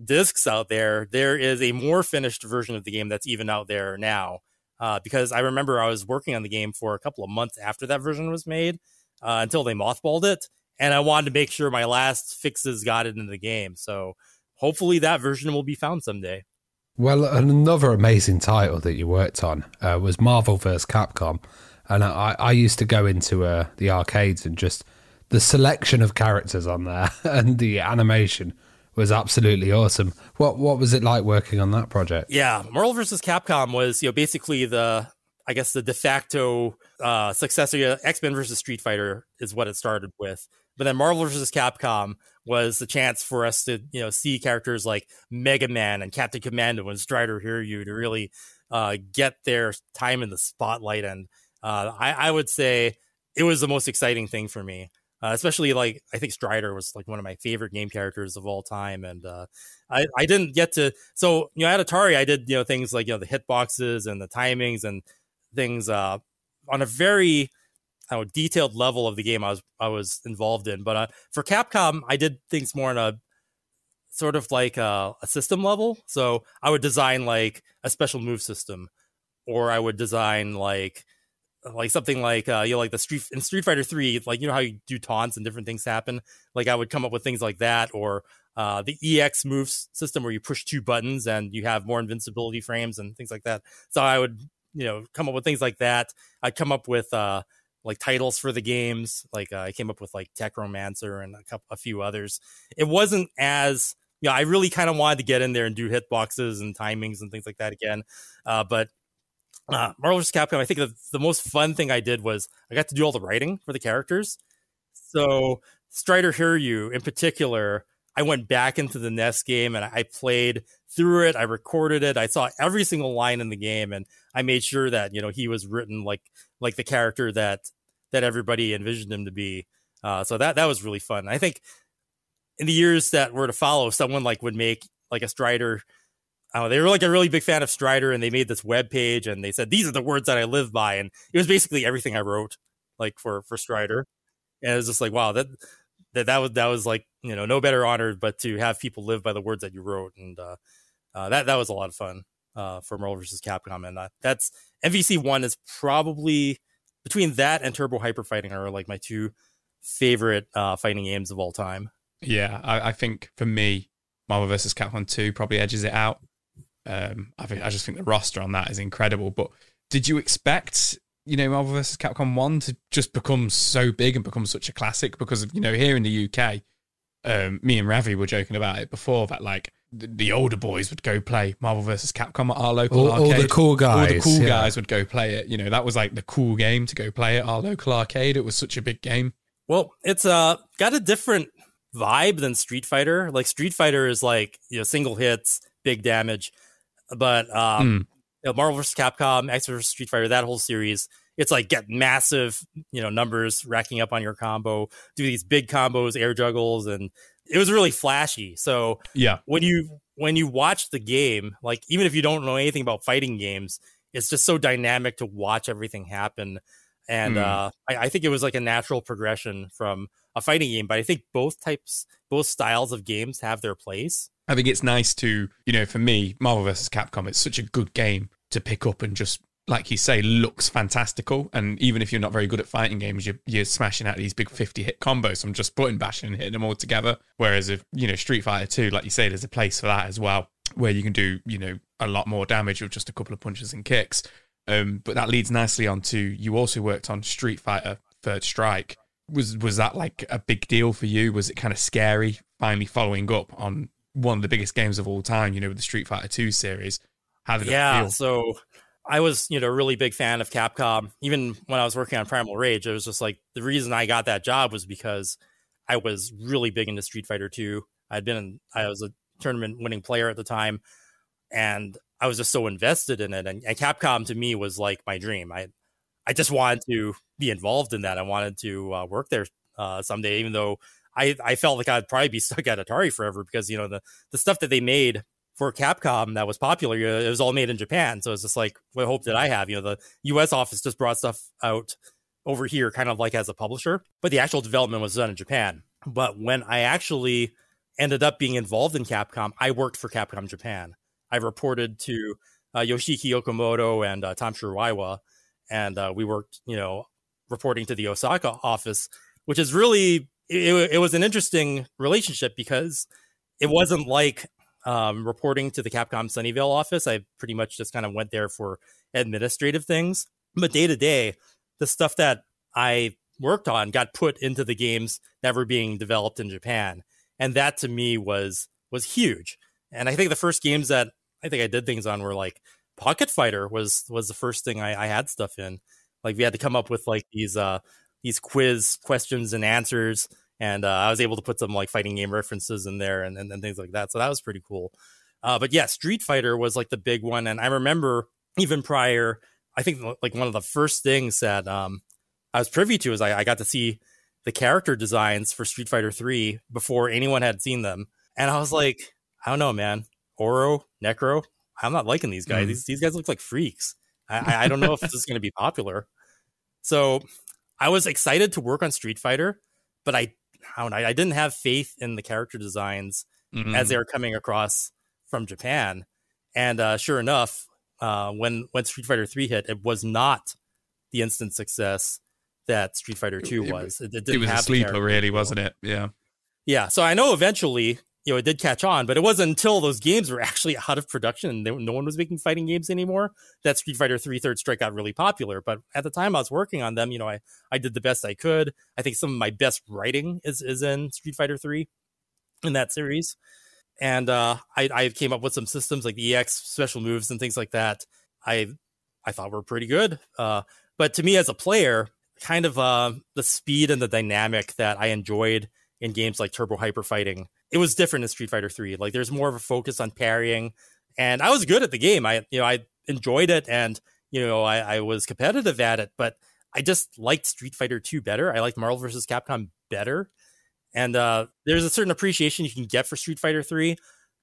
discs out there is a more finished version of the game that's even out there now. Because I remember I was working on the game for a couple of months after that version was made until they mothballed it. And I wanted to make sure my last fixes got it into the game. So hopefully that version will be found someday. Well, another amazing title that you worked on was Marvel vs. Capcom. And I used to go into the arcades and just the selection of characters on there and the animation was absolutely awesome. What was it like working on that project? Yeah, Marvel vs. Capcom was basically the de facto successor. X-Men versus Street Fighter is what it started with. But then Marvel vs. Capcom was the chance for us to see characters like Mega Man and Captain Commando and Strider Hiryu to really get their time in the spotlight. And I would say it was the most exciting thing for me. Especially like I think Strider was like one of my favorite game characters of all time, and I didn't get to. So at Atari I did things like the hitboxes and the timings and things on a very detailed level of the game I was involved in. But for Capcom I did things more on a sort of like a system level. So I would design like a special move system, or I would design like something like like the in Street Fighter 3, like how you do taunts and different things happen. Like I would come up with things like that, or the EX moves system where you push 2 buttons and you have more invincibility frames and things like that. So I would come up with things like that. I'd come up with like titles for the games. Like I came up with like Techromancer and a few others. It wasn't as I really kind of wanted to get in there and do hitboxes and timings and things like that again, but Marvel vs. Capcom, I think the most fun thing I did was I got to do all the writing for the characters. So Strider Hiryu in particular, I went back into the NES game and I played through it. I recorded it. I saw every single line in the game, and I made sure that he was written like the character that everybody envisioned him to be. So that was really fun. I think in the years that were to follow, someone like would make like a Strider. They were like a really big fan of Strider, and they made this web page, and they said, these are the words that I live by. And it was basically everything I wrote like for Strider. And it was just like, wow, that was like, no better honor, but to have people live by the words that you wrote. And that was a lot of fun for Marvel vs. Capcom. And that's MVC1 is probably between that and Turbo Hyper Fighting are like my 2 favorite fighting games of all time. Yeah, I think for me, Marvel vs. Capcom 2 probably edges it out. I just think the roster on that is incredible. But did you expect, Marvel vs. Capcom 1 to just become so big and become such a classic? Because of, here in the UK, me and Ravi were joking about it before that like the older boys would go play Marvel vs. Capcom at our local arcade. All the cool guys. All the cool guys would go play it. That was like the cool game to go play at our local arcade. It was such a big game. Well, it's got a different vibe than Street Fighter. Like Street Fighter is like single hits, big damage. But Marvel vs. Capcom, X vs. Street Fighter, that whole series, it's like get massive, numbers racking up on your combo, do these big combos, air juggles, and it was really flashy. So yeah, when you watch the game, like even if you don't know anything about fighting games, it's just so dynamic to watch everything happen. And I think it was like a natural progression from a fighting game. But I think both styles of games have their place. I think it's nice to, for me, Marvel vs. Capcom, it's such a good game to pick up and just, like you say, looks fantastical. And even if you're not very good at fighting games, you're smashing out these big 50-hit combos from just button bashing and hitting them all together. Whereas if, Street Fighter 2, like you say, there's a place for that as well, where you can do, a lot more damage with just a couple of punches and kicks. But that leads nicely on to, you also worked on Street Fighter Third Strike. Was that like a big deal for you? Was it kind of scary finally following up on one of the biggest games of all time, with the Street Fighter 2 series? How did it feel? So I was, a really big fan of Capcom. Even when I was working on Primal Rage, it was just like the reason I got that job was because I was really big into Street Fighter 2. I was a tournament winning player at the time, and I was just so invested in it. And Capcom to me was like my dream. I just wanted to be involved in that. I wanted to work there someday, even though I felt like I'd probably be stuck at Atari forever because, the stuff that they made for Capcom that was popular, it was all made in Japan. So it's just like, what hope did I have? The US office just brought stuff out over here kind of like as a publisher, but the actual development was done in Japan. But when I actually ended up being involved in Capcom, I worked for Capcom Japan. I reported to Yoshiki Okamoto and Tom Shiraiwa, and we worked, reporting to the Osaka office, which is really, it was an interesting relationship because it wasn't like reporting to the Capcom Sunnyvale office. I pretty much just kind of went there for administrative things. But day to day, the stuff that I worked on got put into the games that were being developed in Japan. And that to me was huge. And I think the first games that I think I did things on were like Pocket Fighter was the first thing I had stuff in. Like we had to come up with like these quiz questions and answers. And I was able to put some like fighting game references in there and things like that. So that was pretty cool. But yeah, Street Fighter was like the big one. And I remember even prior, I think like one of the first things that I was privy to is I got to see the character designs for Street Fighter 3 before anyone had seen them. And I was like, I don't know, man. Oro, Necro, I'm not liking these guys. These guys look like freaks. I don't know if this is going to be popular. So I was excited to work on Street Fighter, but I didn't have faith in the character designs as they were coming across from Japan. And sure enough, when Street Fighter 3 hit, it was not the instant success that Street Fighter 2 was. It didn't was have a sleeper, really, wasn't it? Yeah. Yeah. So I know eventually, it did catch on, but it wasn't until those games were actually out of production and no one was making fighting games anymore that Street Fighter 3 Third Strike got really popular. But at the time I was working on them, I did the best I could. I think some of my best writing is in Street Fighter 3 in that series. And I came up with some systems like the EX special moves and things like that. I thought were pretty good. But to me as a player, kind of the speed and the dynamic that I enjoyed in games like Turbo Hyper Fighting, it was different in Street Fighter 3. Like there's more of a focus on parrying, and I was good at the game. I enjoyed it, and I was competitive at it, but I just liked Street Fighter 2 better. I liked Marvel vs. Capcom better. And there's a certain appreciation you can get for Street Fighter 3,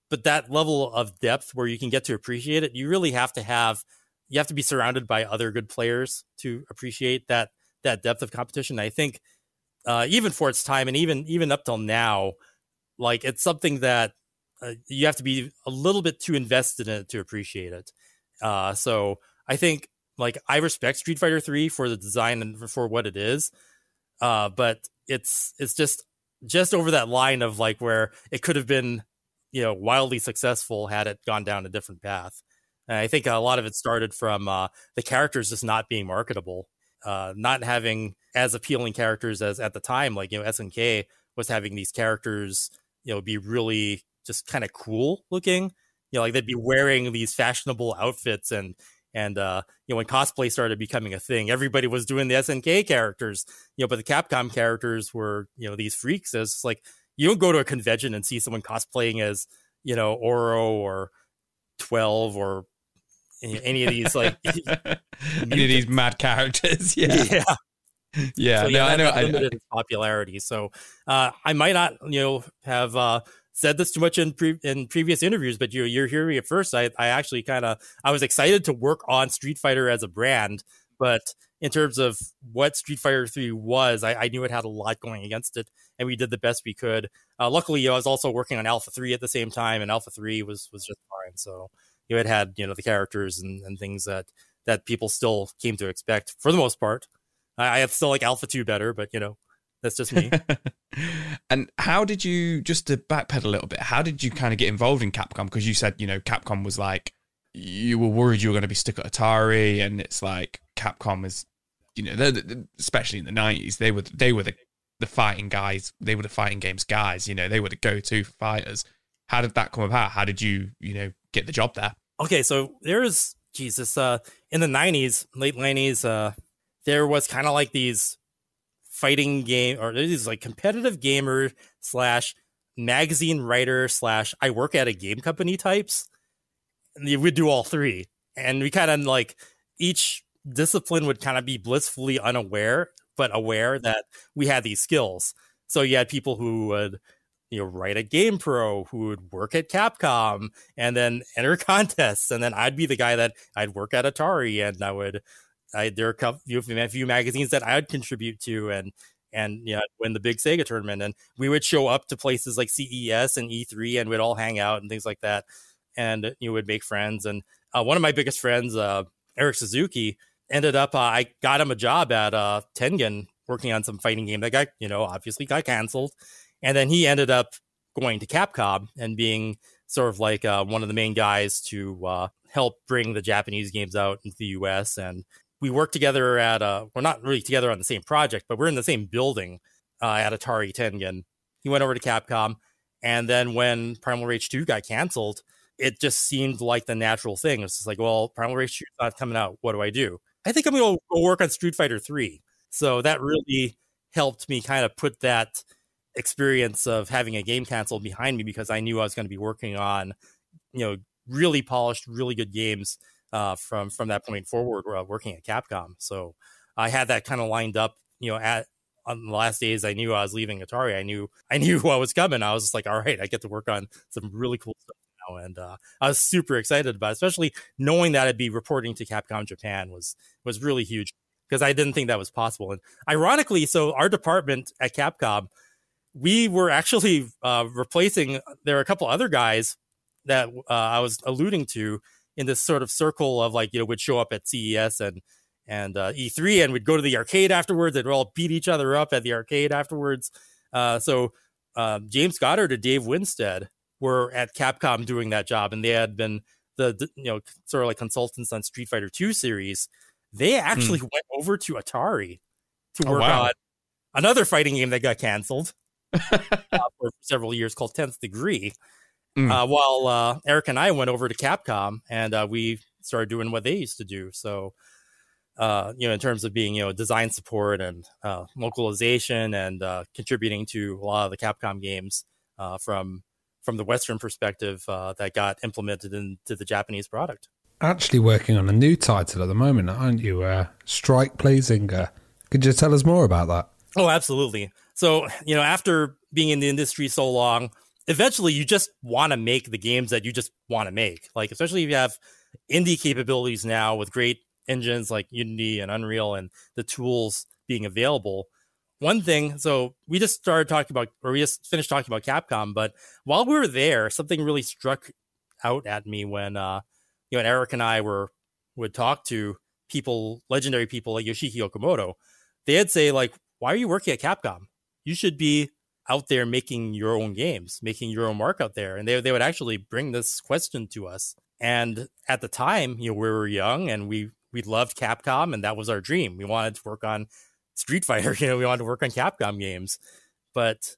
but that level of depth where you can get to appreciate it, you really have to be surrounded by other good players to appreciate that depth of competition. I think even for its time and even up till now, like it's something that you have to be a little bit too invested in it to appreciate it. So I think like I respect Street Fighter 3 for the design and for what it is, but it's just over that line of like where it could have been wildly successful had it gone down a different path. And I think a lot of it started from the characters just not being marketable. Not having as appealing characters as at the time, like SNK was having these characters, be really just kind of cool looking. Like they'd be wearing these fashionable outfits, and when cosplay started becoming a thing, everybody was doing the SNK characters. But the Capcom characters were these freaks. It's like you don't go to a convention and see someone cosplaying as Oro or 12 or any of these like any of these mad characters. Yeah. So, no, I know. Limited popularity. So I might not have said this too much in previous interviews, but you're hearing it first. I actually I was excited to work on Street Fighter as a brand, but in terms of what Street Fighter 3 was, I knew it had a lot going against it, and we did the best we could. Luckily, I was also working on Alpha 3 at the same time, and Alpha 3 was just fine. So it had the characters and things that people still came to expect for the most part. I still like Alpha 2 better, but that's just me. And how did you, just to backpedal a little bit, how did you kind of get involved in Capcom? Because you said Capcom was like, you were worried you were going to be stuck at Atari, and it's like Capcom is, especially in the 90s, they were the fighting guys. They were the fighting games guys. They were the go-to fighters. How did that come about? How did you get the job there? Okay, so there's in the 90s, late 90s, there was kind of like these fighting game, or these like competitive gamer / magazine writer / I work at a game company types. And we'd do all three, and we kind of like each discipline would kind of be blissfully unaware, but aware that we had these skills. So you had people who would write at GamePro, who would work at Capcom and then enter contests. And then I'd be the guy that I'd work at Atari, and there are a few magazines that I'd contribute to and win the big Sega tournament. And we would show up to places like CES and E3, and we'd all hang out and things like that. And would make friends. And one of my biggest friends, Eric Suzuki, ended up, I got him a job at Tengen working on some fighting game that obviously got canceled. And then he ended up going to Capcom and being sort of like one of the main guys to help bring the Japanese games out into the US. And we worked together we're not really together on the same project, but we're in the same building at Atari Tengen. He went over to Capcom. And then when Primal Rage 2 got canceled, it just seemed like the natural thing. It's just like, well, Primal Rage 2 is not coming out. What do I do? I think I'm going to go work on Street Fighter 3. So that really helped me kind of put that experience of having a game canceled behind me, because I knew I was going to be working on, really polished, really good games from that point forward, working at Capcom. So I had that kind of lined up, on the last days I knew I was leaving Atari. I knew what was coming. I was just like, all right, I get to work on some really cool stuff now. And I was super excited about it, especially knowing that I'd be reporting to Capcom Japan was really huge, because I didn't think that was possible. And ironically, so our department at Capcom, we were actually replacing, there were a couple other guys that I was alluding to in this sort of circle of would show up at CES and E3, and we'd go to the arcade afterwards. They'd all beat each other up at the arcade afterwards. So James Goddard and Dave Winstead were at Capcom doing that job, and they had been the sort of like consultants on Street Fighter 2 series. They actually went over to Atari to work on another fighting game that got canceled for several years called 10th Degree. While Eric and I went over to Capcom, and we started doing what they used to do. So, in terms of being, design support and localization and contributing to a lot of the Capcom games from the Western perspective that got implemented into the Japanese product. Actually working on a new title at the moment, aren't you? Strike Blazing. Could you tell us more about that? Oh, absolutely. So, after being in the industry so long, eventually you just want to make the games that you just want to make. Like, especially if you have indie capabilities now with great engines like Unity and Unreal and the tools being available. One thing, so we just finished talking about Capcom, but while we were there, something really struck out at me when, Eric and I would talk to legendary people like Yoshiki Okamoto. They'd say, like, why are you working at Capcom? You should be out there making your own games, making your own mark out there. And they would actually bring this question to us. And at the time, we were young and we loved Capcom, and that was our dream. We wanted to work on Street Fighter, we wanted to work on Capcom games. But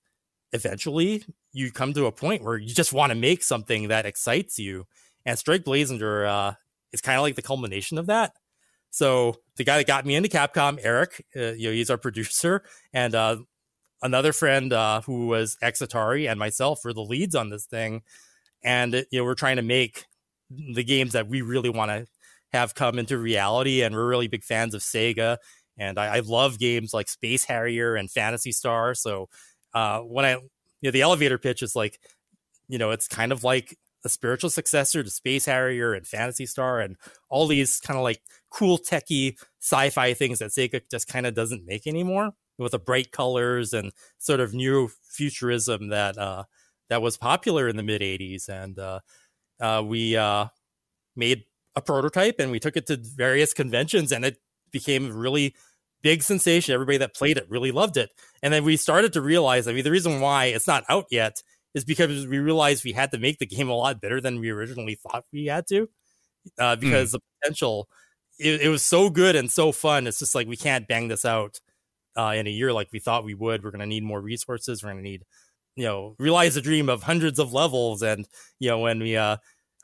eventually you come to a point where you just want to make something that excites you. And Strike Blazinger is kind of like the culmination of that. So the guy that got me into Capcom, Eric, he's our producer, and another friend who was ex-Atari and myself were the leads on this thing. And, we're trying to make the games that we really want to have come into reality. And we're really big fans of Sega. And I love games like Space Harrier and Phantasy Star. So when the elevator pitch is like, it's kind of like a spiritual successor to Space Harrier and Phantasy Star and all these kind of like cool techie sci-fi things that Sega just kind of doesn't make anymore, with the bright colors and sort of new futurism that was popular in the mid 80s. And we made a prototype and we took it to various conventions, and it became a really big sensation. Everybody that played it really loved it. And then we started to realize, the reason why it's not out yet is because we realized we had to make the game a lot better than we originally thought we had to, because the potential, it was so good and so fun. It's just like, we can't bang this out in a year like we thought we would. We're going to need more resources. We're going to need, realize the dream of hundreds of levels. And, when we,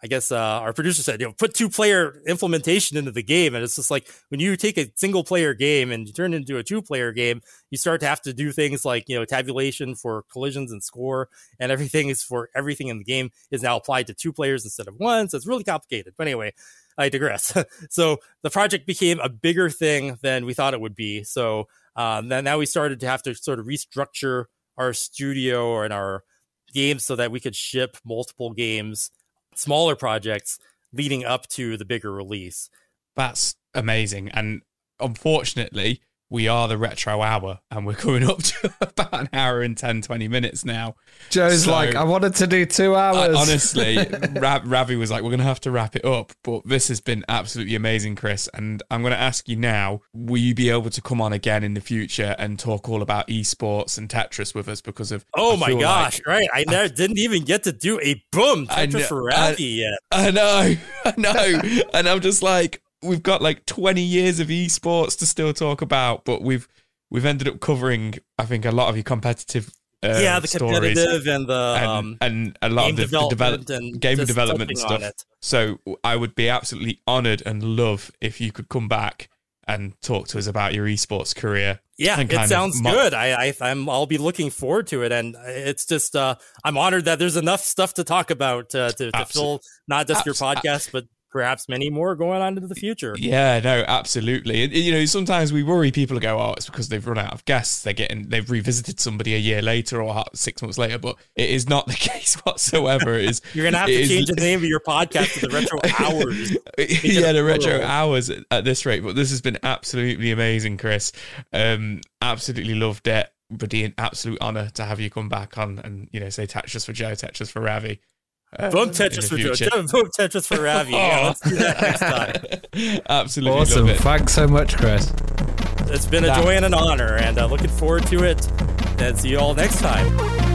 I guess our producer said, put 2-player implementation into the game. And it's just like, when you take a single player game and you turn it into a 2-player game, you start to have to do things like, tabulation for collisions and score, and everything in the game is now applied to 2 players instead of 1. So it's really complicated. But anyway, I digress. So the project became a bigger thing than we thought it would be. So then now we started to have to sort of restructure our studio and our games so that we could ship multiple games, smaller projects, leading up to the bigger release. That's amazing. And unfortunately, we are the Retro Hour, and we're coming up to about an hour and 10, 20 minutes now. Joe's like, I wanted to do 2 hours. Honestly, Ravi was like, we're going to have to wrap it up. But this has been absolutely amazing, Chris. And I'm going to ask you now, will you be able to come on again in the future and talk all about esports and Tetris with us because of... Oh my gosh, right. I didn't even get to do a Tetris for Ravi yet. I know. And I'm just like... We've got like 20 years of esports to still talk about, but we've ended up covering, I think, a lot of your competitive the stories competitive and the and a lot of the game development and stuff. So I would be absolutely honoured and love if you could come back and talk to us about your esports career. Yeah, it sounds good. I'll be looking forward to it, and it's just I'm honoured that there's enough stuff to talk about to fill not just your podcast, but perhaps many more going on into the future. Yeah, no, absolutely. You know, sometimes we worry people go, oh, it's because they've run out of guests. They've revisited somebody a year later or 6 months later, but it is not the case whatsoever. It is, You're going to have to change the name of your podcast to the Retro Hours. Yeah, the Retro Hours at this rate. But this has been absolutely amazing, Chris. Absolutely loved it. Would be an absolute honour to have you come back on and, you know, say Tetris for Joe, Tetris for Ravi. Boom Tetris for Joe, boom Tetris for Ravi. Yeah, let's do that next time. Absolutely awesome. Love it. Thanks so much, Chris. It's been a joy and an honor, and looking forward to it. And see you all next time.